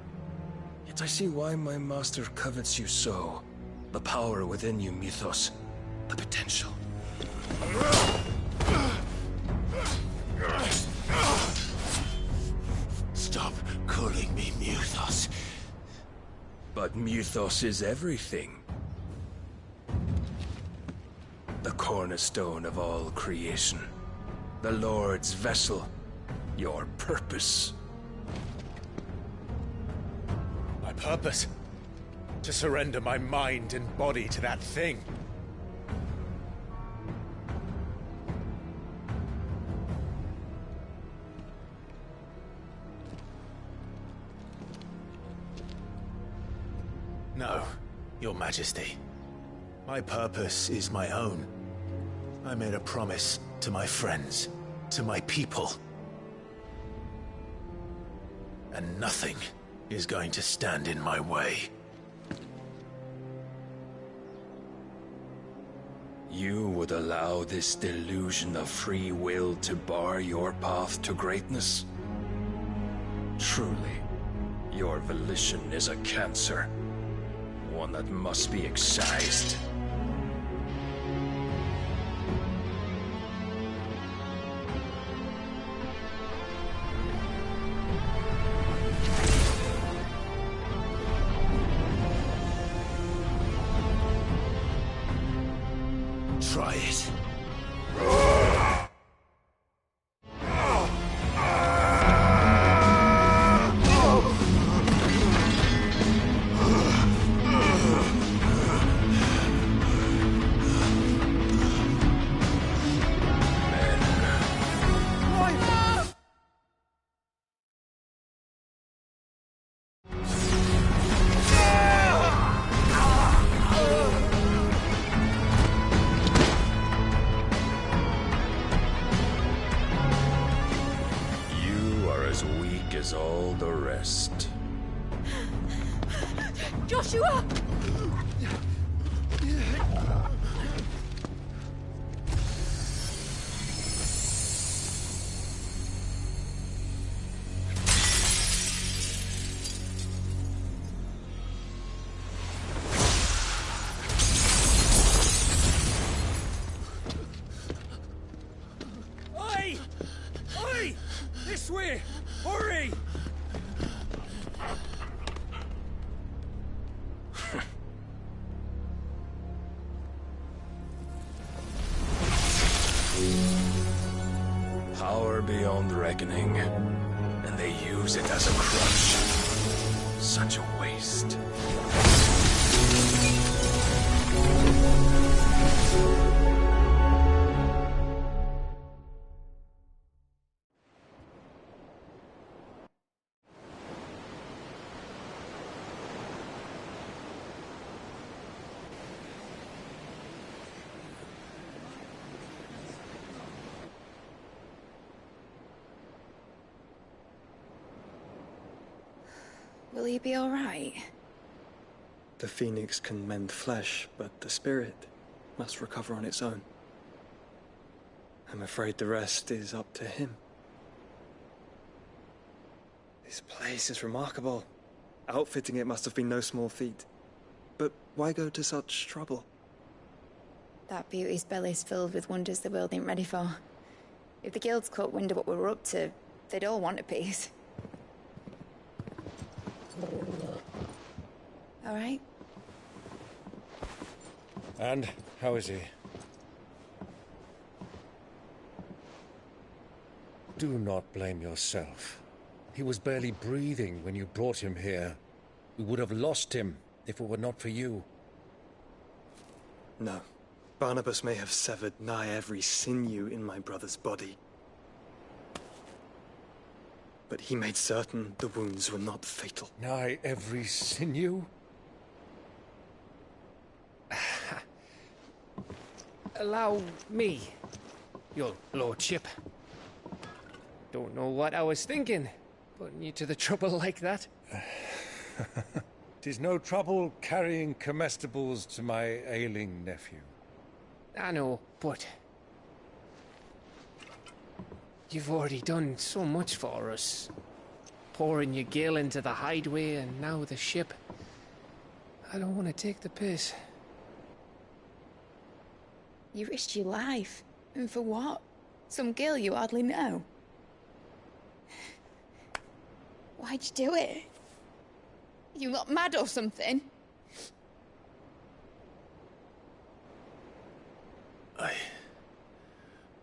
Yet I see why my master covets you so. The power within you, Mythos. The potential. Stop calling me Mythos. But Mythos is everything. The cornerstone of all creation. The Lord's vessel. Your purpose. My purpose? To surrender my mind and body to that thing. No, Your Majesty. My purpose is my own. I made a promise to my friends, to my people. And nothing is going to stand in my way. You would allow this delusion of free will to bar your path to greatness? Truly, your volition is a cancer. One that must be excised. Try it. As all the rest. Joshua! Oi! Oi! This way! Hurry! Power beyond reckoning, and they use it as a crutch. Such a waste. Will he be all right? The phoenix can mend flesh, but the spirit must recover on its own. I'm afraid the rest is up to him. This place is remarkable. Outfitting it must have been no small feat. But why go to such trouble? That beauty's belly's filled with wonders the world ain't ready for. If the guilds caught wind of what we were up to, they'd all want a piece. All right? And how is he? Do not blame yourself. He was barely breathing when you brought him here. We would have lost him if it were not for you. No. Barnabas may have severed nigh every sinew in my brother's body. But he made certain the wounds were not fatal. Nigh every sinew? Allow me, your lordship. Don't know what I was thinking, putting you to the trouble like that. 'Tis no trouble carrying comestibles to my ailing nephew. I know, but... You've already done so much for us. Pouring your gil into the hideaway and now the ship. I don't want to take the piss. You risked your life. And for what? Some girl you hardly know. Why'd you do it? You not mad or something? I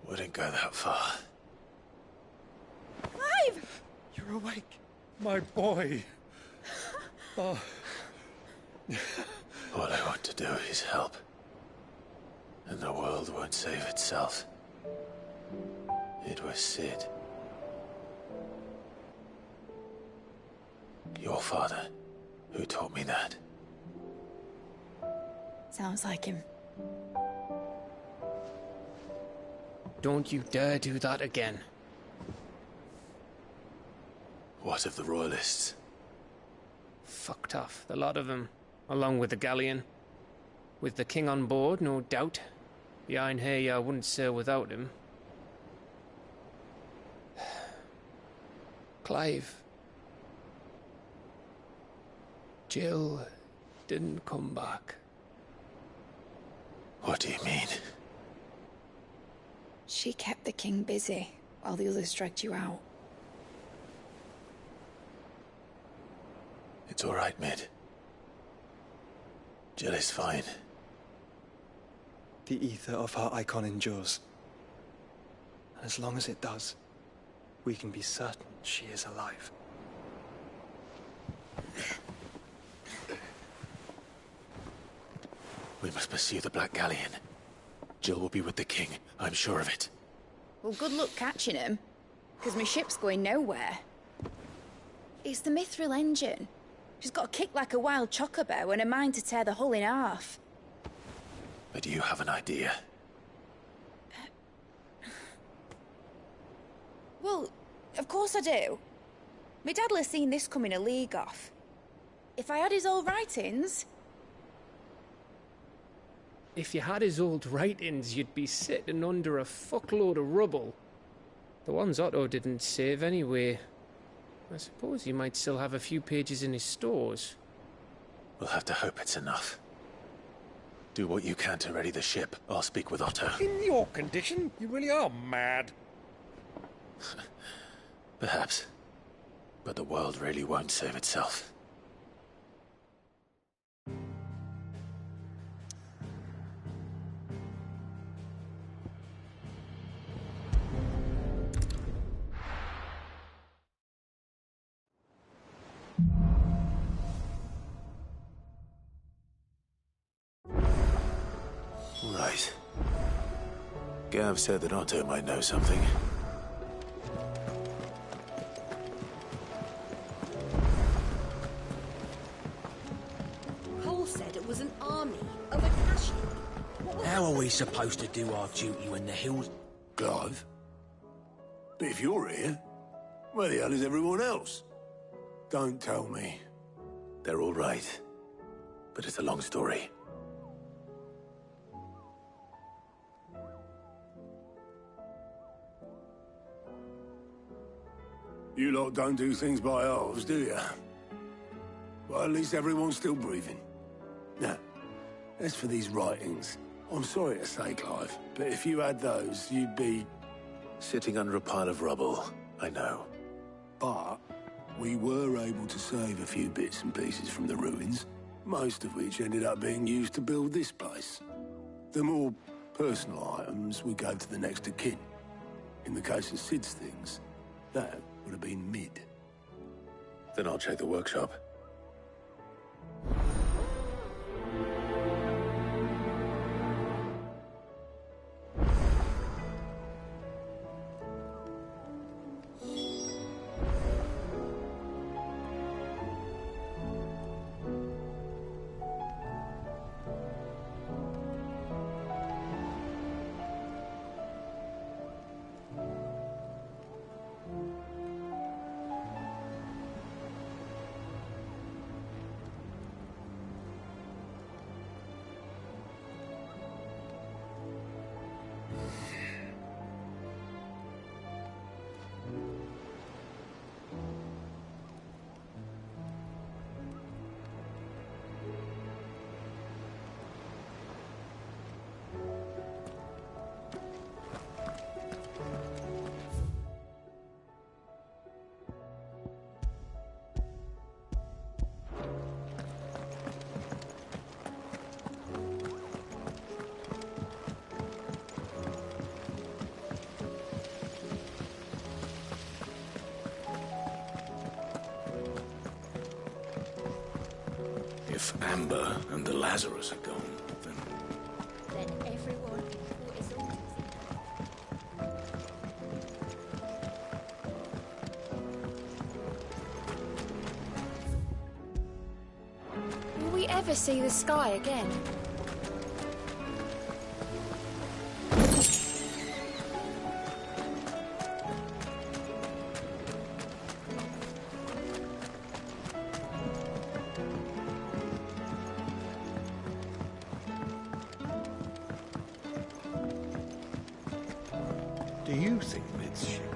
wouldn't go that far. Clive! You're awake, my boy. Oh. All I want to do is help. And the world won't save itself. It was Sid. Your father, who taught me that. Sounds like him. Don't you dare do that again. What of the Royalists? Fucked off, the lot of them, along with the galleon. With the king on board, no doubt. Behind here, I wouldn't sail without him. Clive. Jill didn't come back. What do you mean? She kept the king busy while the others dragged you out. It's all right, Mid. Jill is fine. The ether of her icon endures. And as long as it does, we can be certain she is alive. We must pursue the Black Galleon. Jill will be with the king, I'm sure of it. Well, good luck catching him, because my ship's going nowhere. It's the Mithril engine. She's got a kick like a wild chocobo and a mind to tear the hull in half. But you have an idea. Well, of course I do. My dad'll have seen this coming a league off. If I had his old writings... If you had his old writings, you'd be sitting under a fuckload of rubble. The ones Otto didn't save anyway. I suppose he might still have a few pages in his stores. We'll have to hope it's enough. Do what you can to ready the ship. I'll speak with Otto. In your condition, you really are mad. Perhaps. But the world really won't save itself. Right. Gav said that Otto might know something. Cole said it was an army of Akashi. How are we supposed to do our duty when the hills... Clive? But if you're here, where the hell is everyone else? Don't tell me. They're all right. But it's a long story. You lot don't do things by halves, do you? Well, at least everyone's still breathing. Now, as for these writings, I'm sorry to say, Clive, but if you had those, you'd be... Sitting under a pile of rubble, I know. But we were able to save a few bits and pieces from the ruins, most of which ended up being used to build this place. The more personal items we gave to the next of kin. In the case of Sid's things, that would have been Mid. Then I'll check the workshop. If Amber and the Lazarus are gone, Then everyone who is all Will we ever see the sky again? Do you think Mid's ship?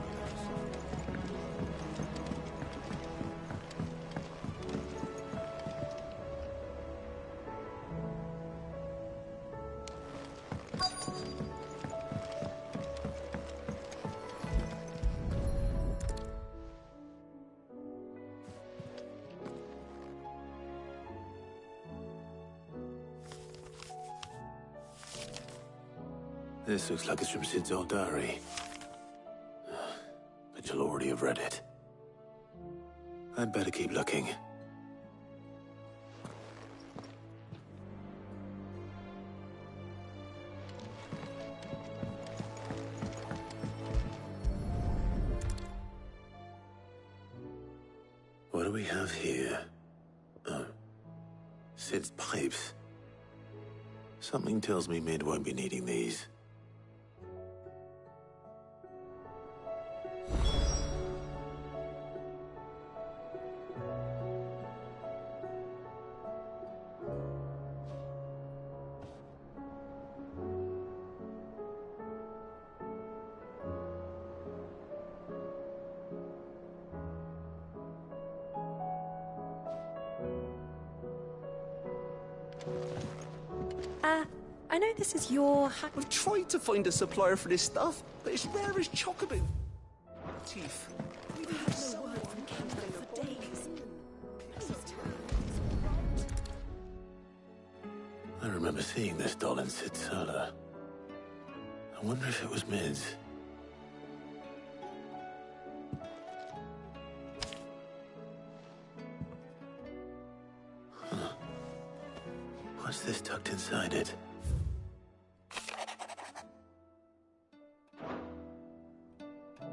This looks like it's from Sid's old diary. But you'll already have read it. I'd better keep looking. What do we have here? Oh. Sid's pipes. Something tells me Mid won't be needing these. I know this is your... I've tried to find a supplier for this stuff, but it's rare as chocolate. Chief, we've had no word from Canada for days. I remember seeing this doll in Sid's cellar. I wonder if it was Mid's. Huh. What's this tucked inside it?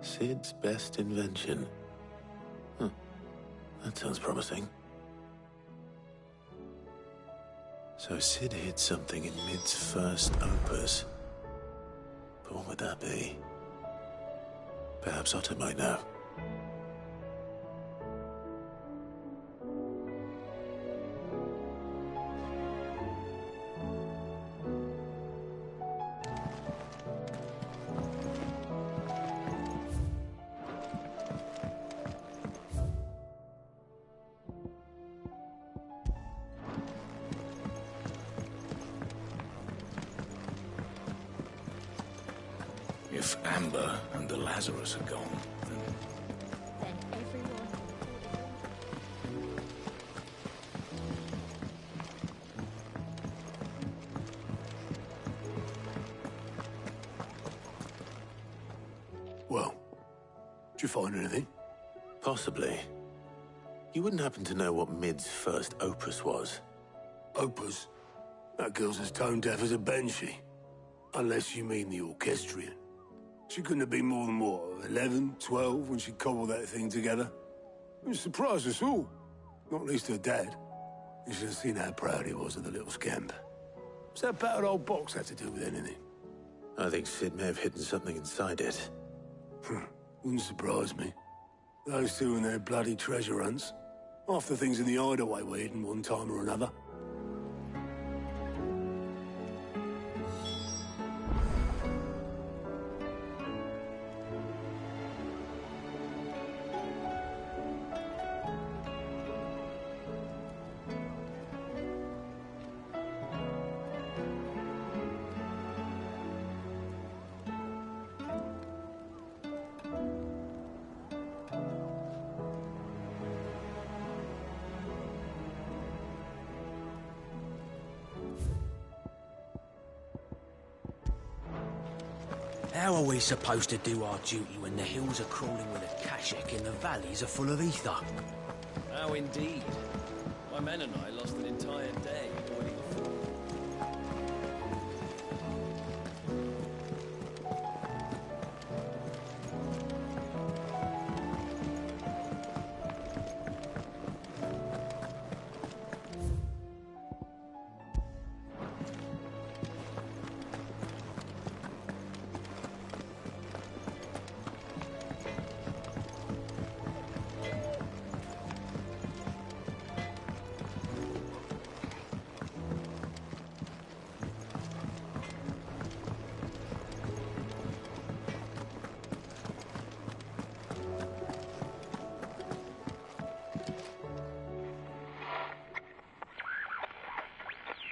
Sid's best invention. Huh. That sounds promising. So Sid hid something in Mid's first opus. But what would that be? Perhaps Otto might know. if Amber and the Lazarus are gone, Then everyone... Well, did you find anything? Possibly. You wouldn't happen to know what Mid's first opus was? Opus? That girl's as tone-deaf as a banshee. Unless you mean the orchestrion. She couldn't have been more than, what, 11, 12 when she cobbled that thing together? It surprised us all. Not least her dad. You should have seen how proud he was of the little scamp. What's that battered old box have to do with anything? I think Sid may have hidden something inside it. Wouldn't surprise me. Those two and their bloody treasure hunts. Half the things in the hideaway were hidden one time or another. How are we supposed to do our duty when the hills are crawling with a kashek and the valleys are full of ether? How indeed. My men and I lost an entire day avoiding a fall.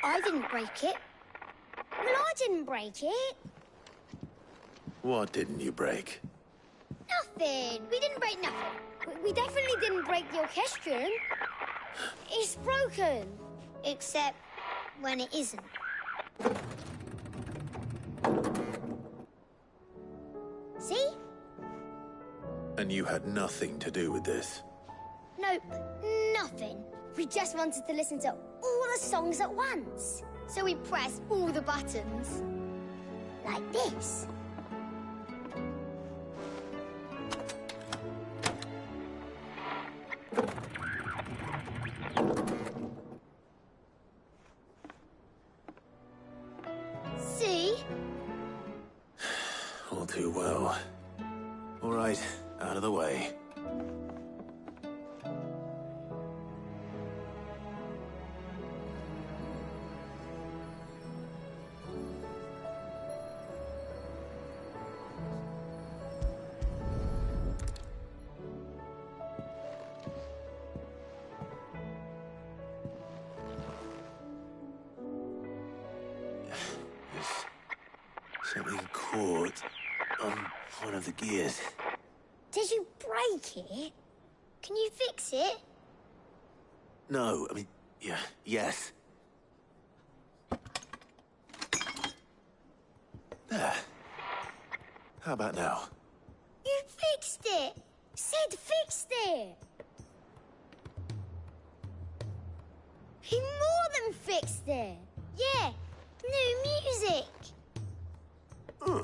I didn't break it. Well, I didn't break it. What didn't you break? Nothing. We didn't break nothing. We definitely didn't break the orchestrion. It's broken. Except when it isn't. See? And you had nothing to do with this? Nope, nothing. We just wanted to listen to all the songs at once. So we pressed all the buttons. Like this. See? All too well. All right, out of the way. Something caught on one of the gears. Did you break it? Can you fix it? No, I mean, yeah, yes. There. How about now? You fixed it! Sid fixed it! He more than fixed it! Yeah, new music! Huh.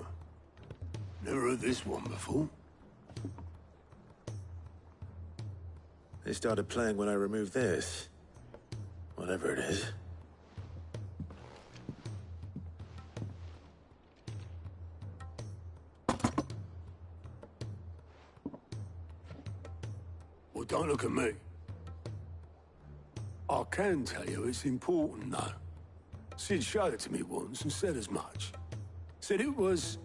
Never heard this one before. They started playing when I removed this. Whatever it is. Well, don't look at me. I can tell you it's important, though. Sid showed it to me once and said as much. Said it was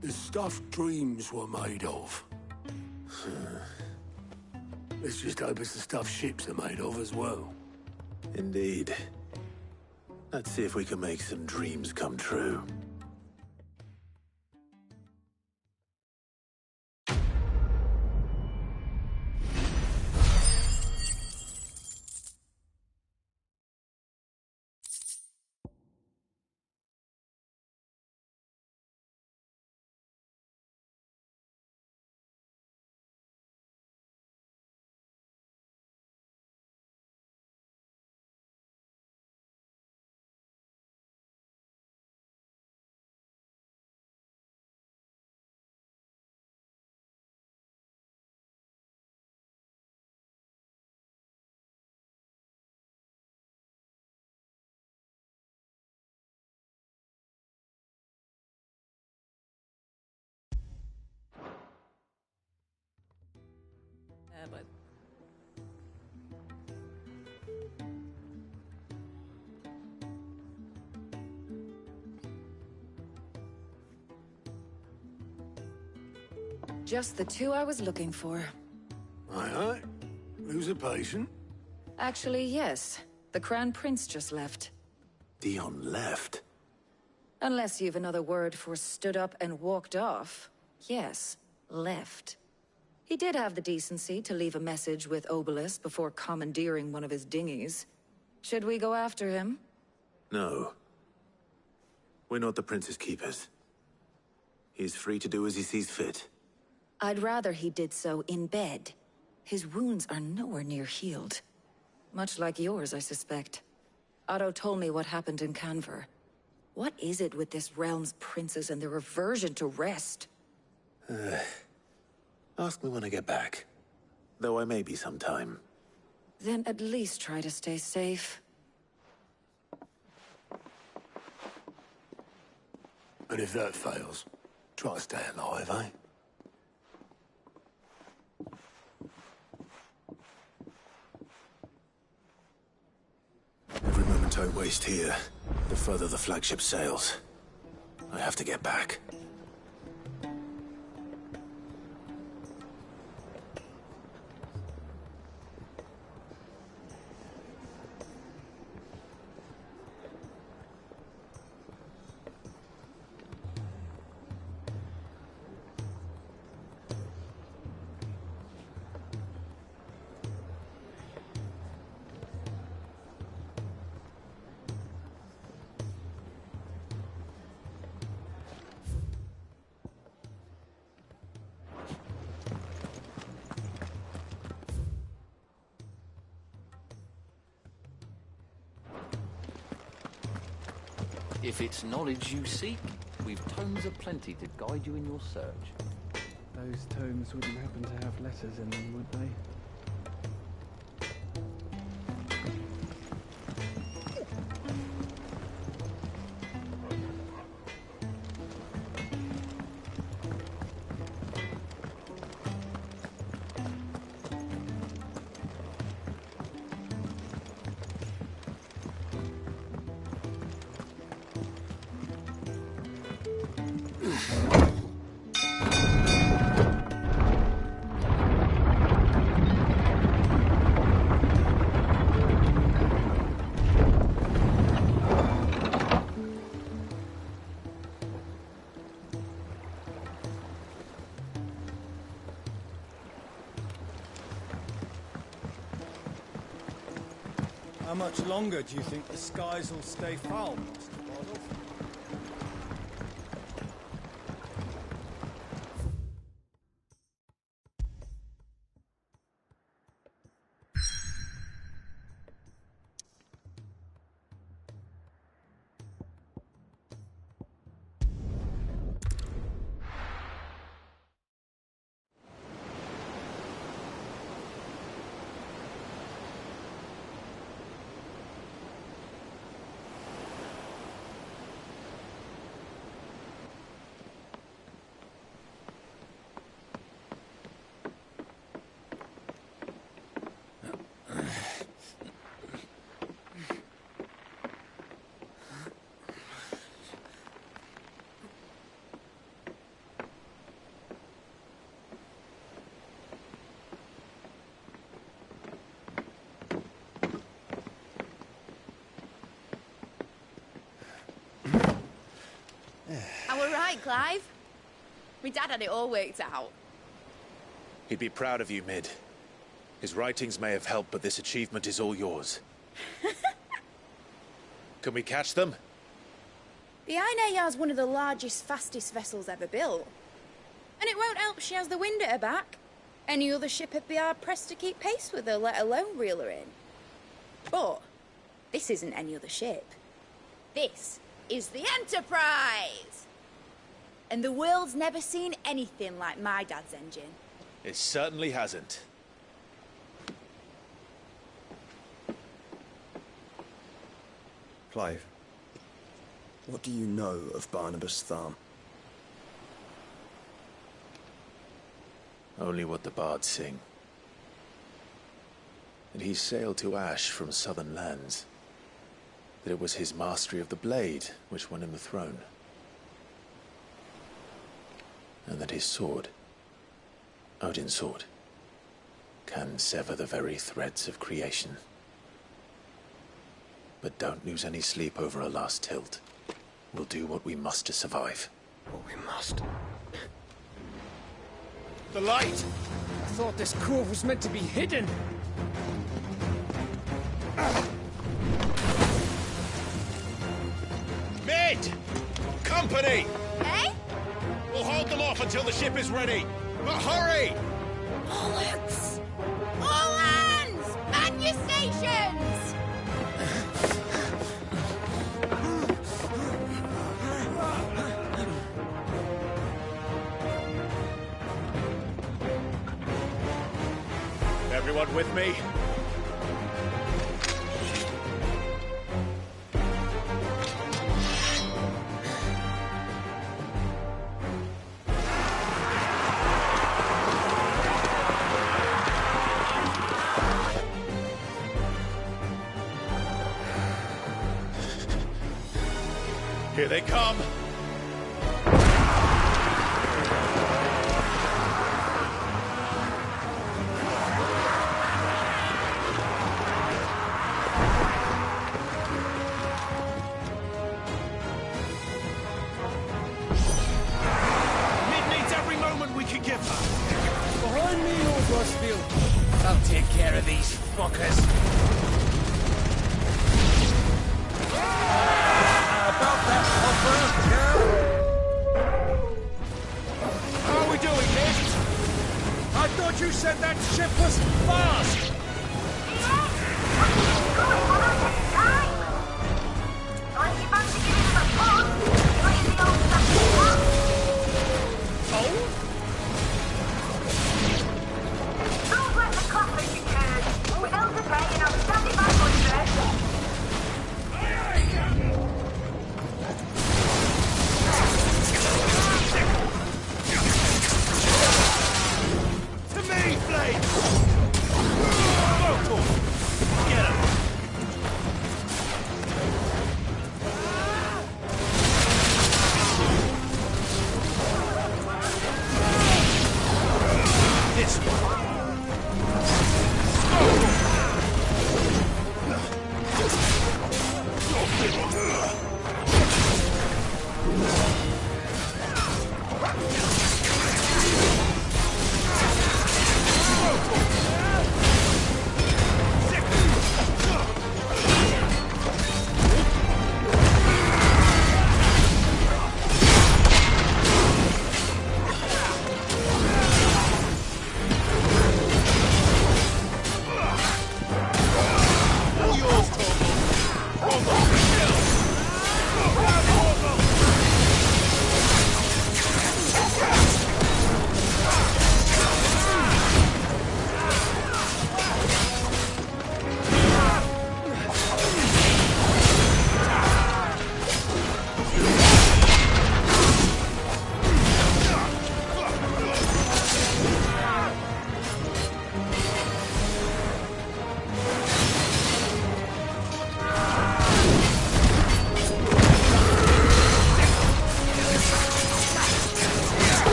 the stuff dreams were made of. Let's just hope it's the stuff ships are made of as well. Indeed. Let's see if we can make some dreams come true. But just the two I was looking for. Aye, aye. Who's a patient? Actually, yes. The Crown Prince just left. Dion left? Unless you've another word for stood up and walked off. Yes, left. He did have the decency to leave a message with Obelisk before commandeering one of his dinghies. Should we go after him? No. We're not the Prince's keepers. He's free to do as he sees fit. I'd rather he did so in bed. His wounds are nowhere near healed. Much like yours, I suspect. Otto told me what happened in Canver. What is it with this realm's princes and their aversion to rest? Ask me when I get back. Though I may be sometime. Then at least try to stay safe. And if that fails, try to stay alive, eh? Every moment I waste here, the further the flagship sails. I have to get back. If it's knowledge you seek, we've tomes aplenty to guide you in your search. Those tomes wouldn't happen to have letters in them, would they? How much longer do you think the skies will stay foul, Master Bardolph? I were right, Clive. My dad had it all worked out. He'd be proud of you, Mid. His writings may have helped, but this achievement is all yours. Can we catch them? The Iron Yard's one of the largest, fastest vessels ever built. And it won't help she has the wind at her back. Any other ship would be hard-pressed to keep pace with her, let alone reel her in. But this isn't any other ship. This is the Enterprise! And the world's never seen anything like my dad's engine. It certainly hasn't. Clive, what do you know of Barnabas Tharm? Only what the bards sing. That he sailed to Ash from southern lands. That it was his mastery of the blade which won him the throne. And that his sword, Odin's sword, can sever the very threads of creation. But don't lose any sleep over a last tilt. We'll do what we must to survive. What we must. The light! I thought this cove was meant to be hidden. Mid! Company! Eh? We'll hold them off until the ship is ready. But hurry! Bollocks! All hands! Man your station! Anyone with me? Here they come! Mid needs every moment we can give her. Behind me, Lord Rosfield. I'll take care of these fuckers. About that offer, girl. How are we doing, Nick? I thought you said that ship was fast. To me, Blade! Get him! This one.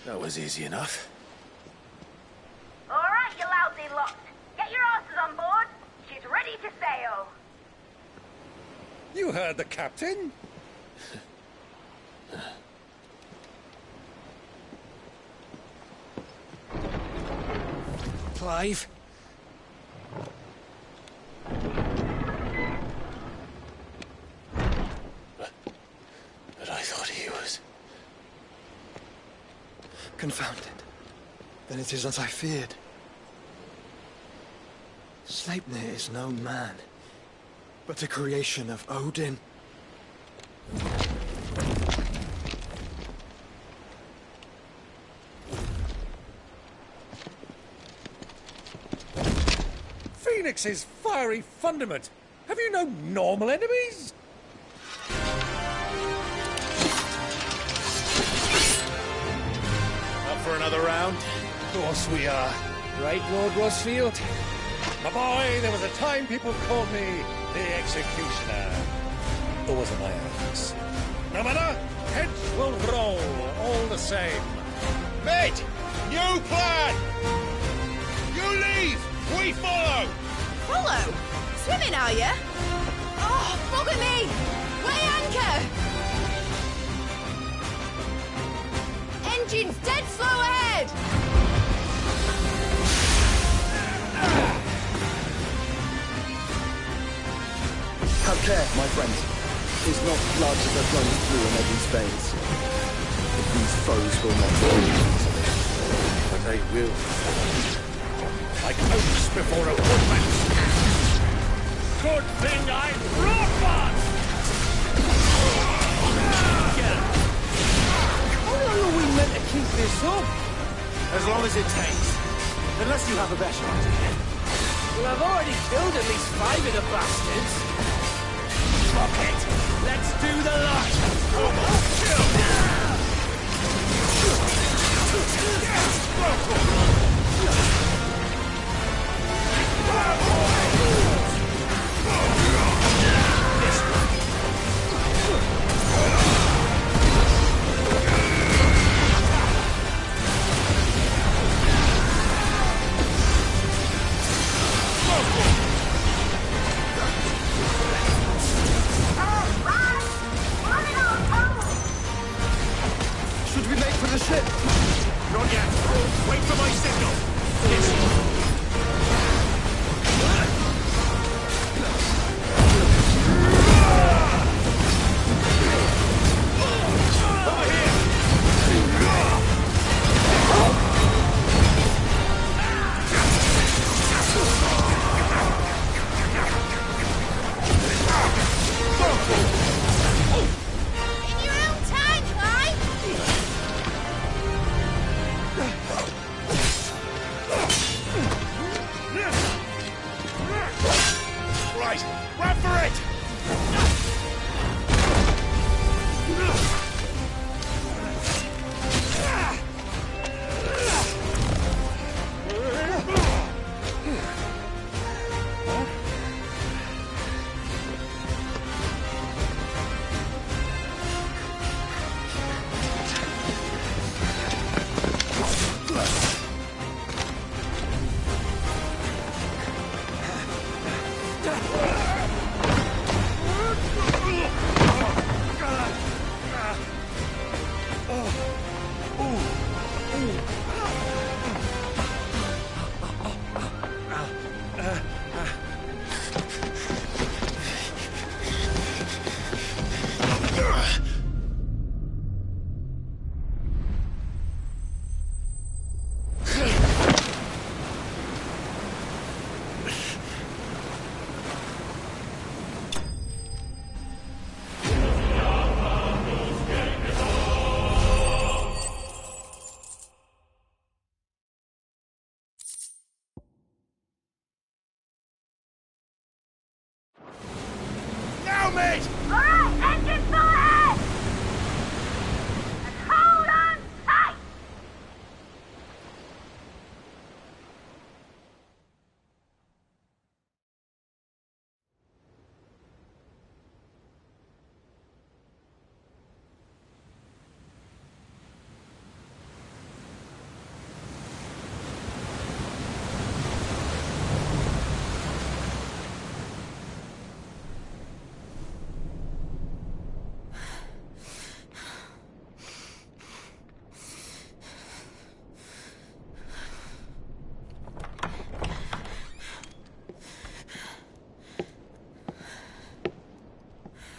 That was easy enough. All right, you lousy lot. Get your asses on board. She's ready to sail. You heard the captain. Clive? But I thought he was... Confounded. Then it is as I feared. Sleipnir is no man, but a creation of Odin. Phoenix's fiery fundament. Have you no normal enemies? Up for another round? Of course we are. Right, Lord Rosfield? My boy, there was a time people called me the Executioner. Or was it my axe? No matter, heads will roll all the same. Mate! New plan! You leave! We follow! Follow? Swimming, are you? Oh, bugger me! Weigh anchor! Engine's dead slow ahead! Have care, my friends. It's not blood that runs through an Eddie's veins. But these foes will not fall easily. But they will. Like oaks before a woodman. Good thing I brought one! How long are we meant to keep this up? As long as it takes. Unless you have a better idea. Well, I've already killed at least 5 of the bastards. Fuck it! Let's do the lot! Should we make for the ship? Not yet. Wait for my signal. Yes. In your own time, Clyde! Right. Run for it! Now, mate! Alright, engine full ahead! And hold on tight!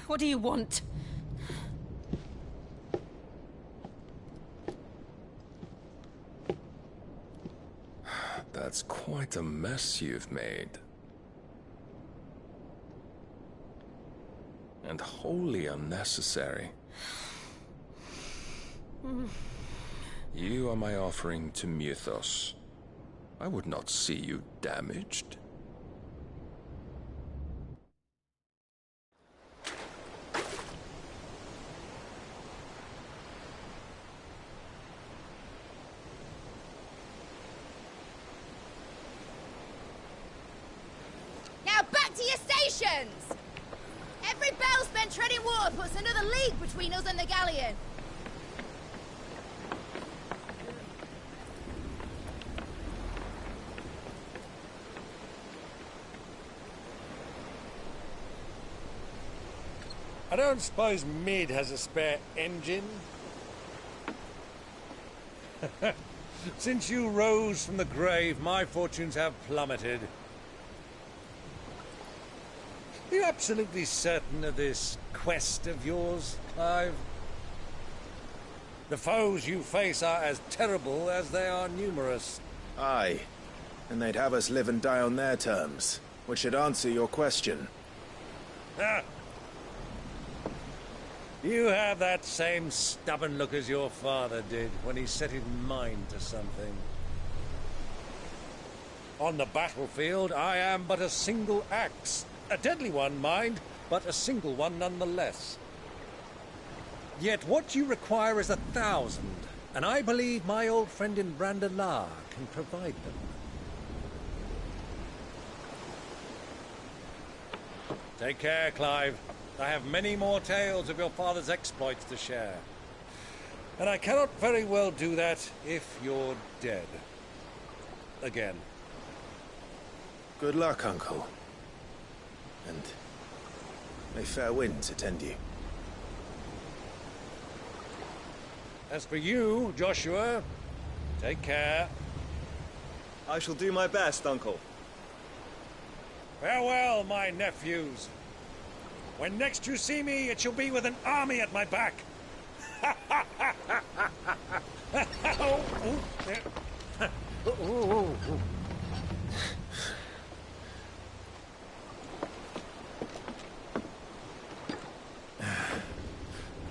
What do you want? That's quite a mess you've made. And wholly unnecessary. You are my offering to Mythos. I would not see you damaged. Now back to your stations! Every bell spent treading water puts another league between us and the galleon. I don't suppose Mid has a spare engine? Since you rose from the grave, my fortunes have plummeted. Are you absolutely certain of this quest of yours, Clive? The foes you face are as terrible as they are numerous. Aye. And they'd have us live and die on their terms, which should answer your question. Ah. You have that same stubborn look as your father did when he set his mind to something. On the battlefield, I am but a single axe. A deadly one, mind, but a single one nonetheless. Yet what you require is 1,000, and I believe my old friend in Brandalar can provide them. Take care, Clive. I have many more tales of your father's exploits to share. And I cannot very well do that if you're dead. Again. Good luck, Uncle. And may fair winds attend you. As for you, Joshua, take care. I shall do my best, Uncle. Farewell, my nephews. When next you see me, it shall be with an army at my back.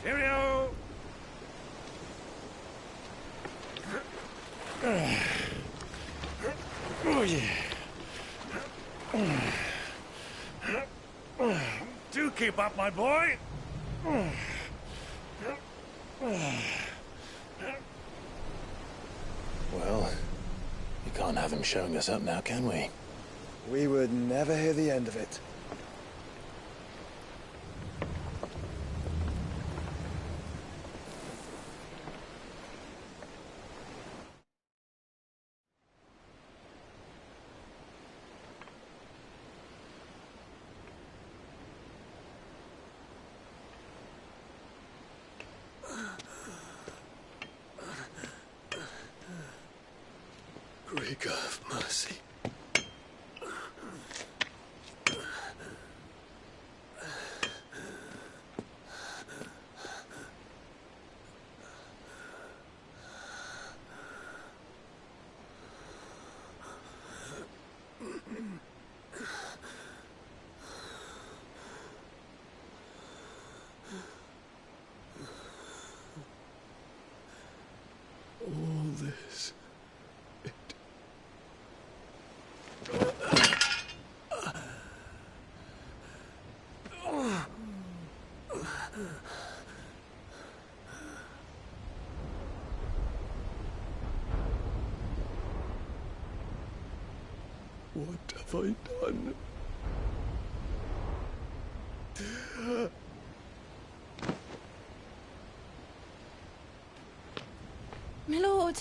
Cheerio! Oh, yeah. Do keep up, my boy. Well, you can't have him showing us up now, can we? We would never hear the end of it. Greek of mercy. All this. What have I done? My lord.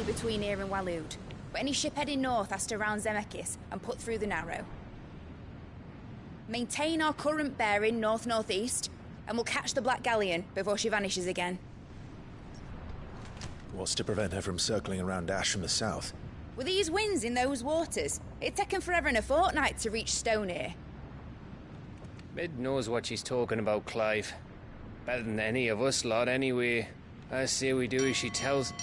Between here and Waloed, but any ship heading north has to round Zemeckis and put through the Narrow. Maintain our current bearing north-northeast, and we'll catch the Black Galleon before she vanishes again. What's to prevent her from circling around Ash from the south? With these winds in those waters, it'd taken forever and a fortnight to reach Stonehenge. Mid knows what she's talking about, Clive. Better than any of us lot, anyway. I say we do as she tells...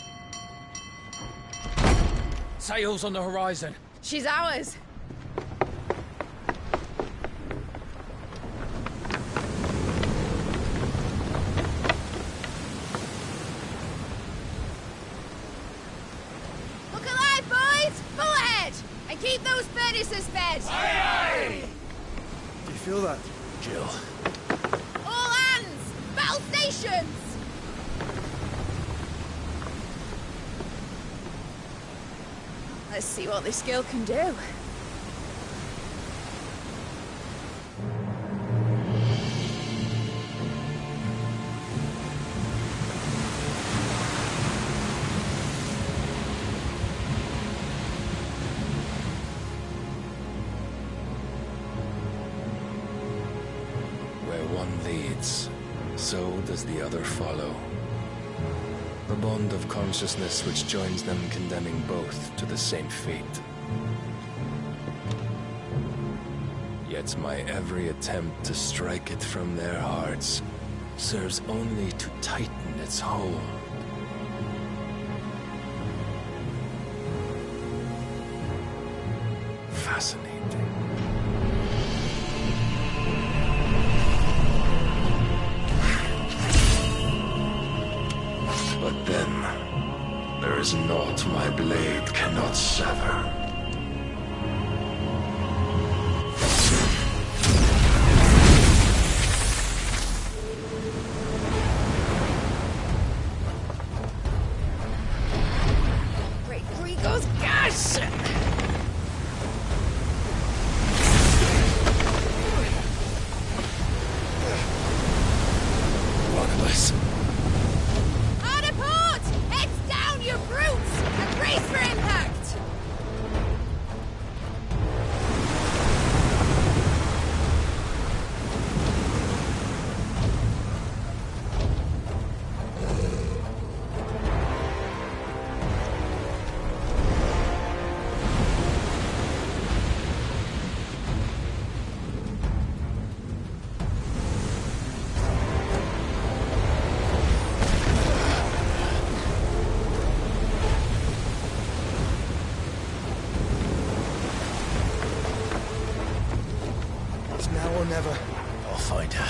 Sails on the horizon. She's ours. Look alive, boys! Full feel that. Jill. All hands! Battle stations! Let's see what this girl can do. Where one leads, so does the other follow. The bond of consciousness which joins them condemning both to the same fate. Yet my every attempt to strike it from their hearts serves only to tighten its hold. Fascinating. But then, there is naught my blade cannot sever. Great Grigor's gas! Marvelous. Harder port! Heads down, you brutes! And brace for impact! It's now or never. I'll find her.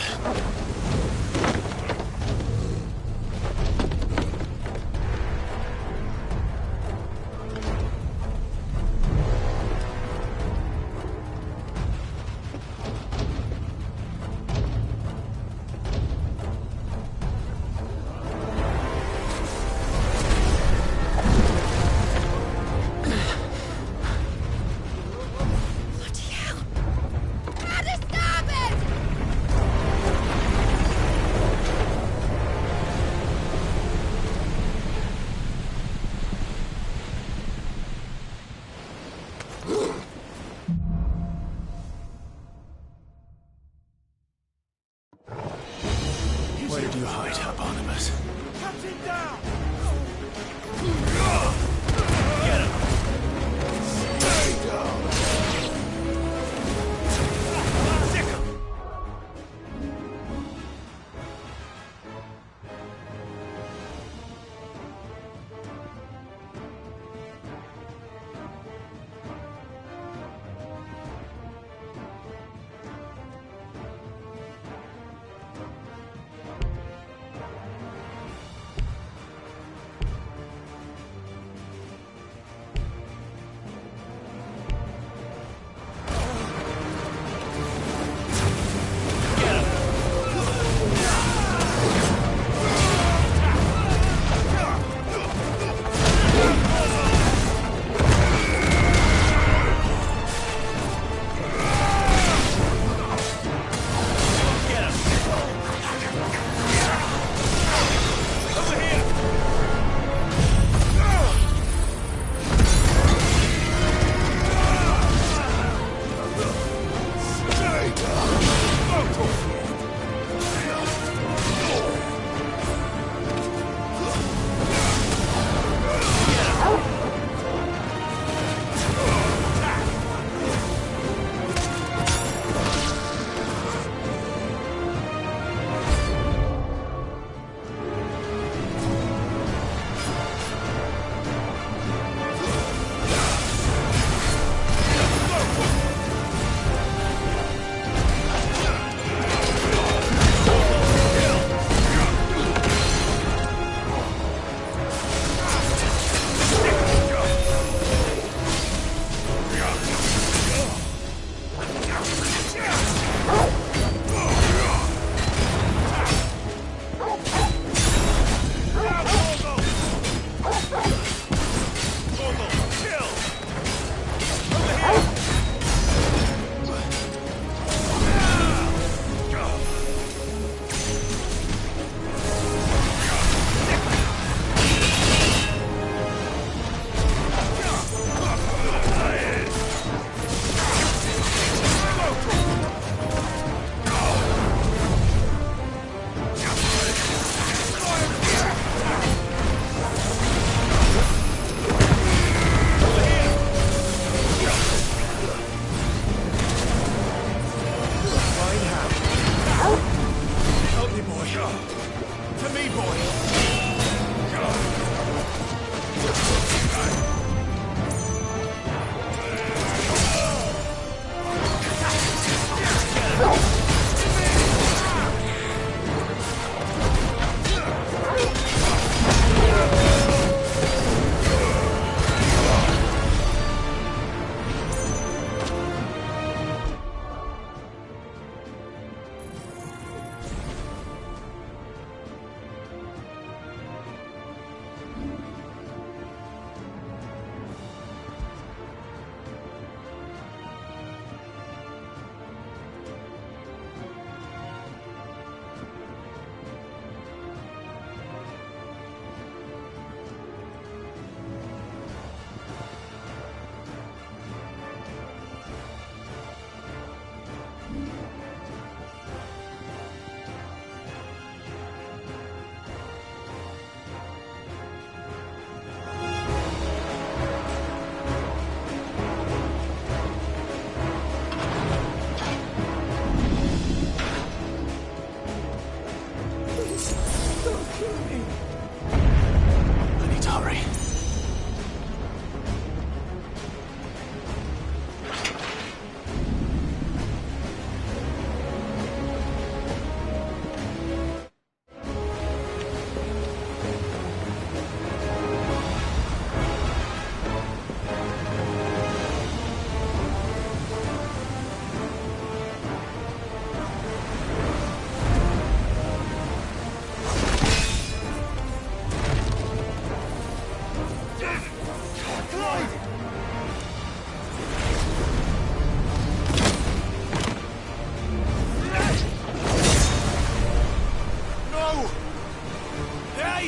Bloody hell! Harder starboard! Where did you hide her, Barnabas? Captain down! Get him! Stay down! Sick him!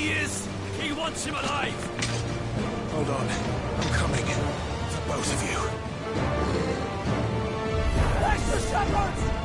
he is! He wants him alive! Hold on. I'm coming. For both of you. That's the shepherds!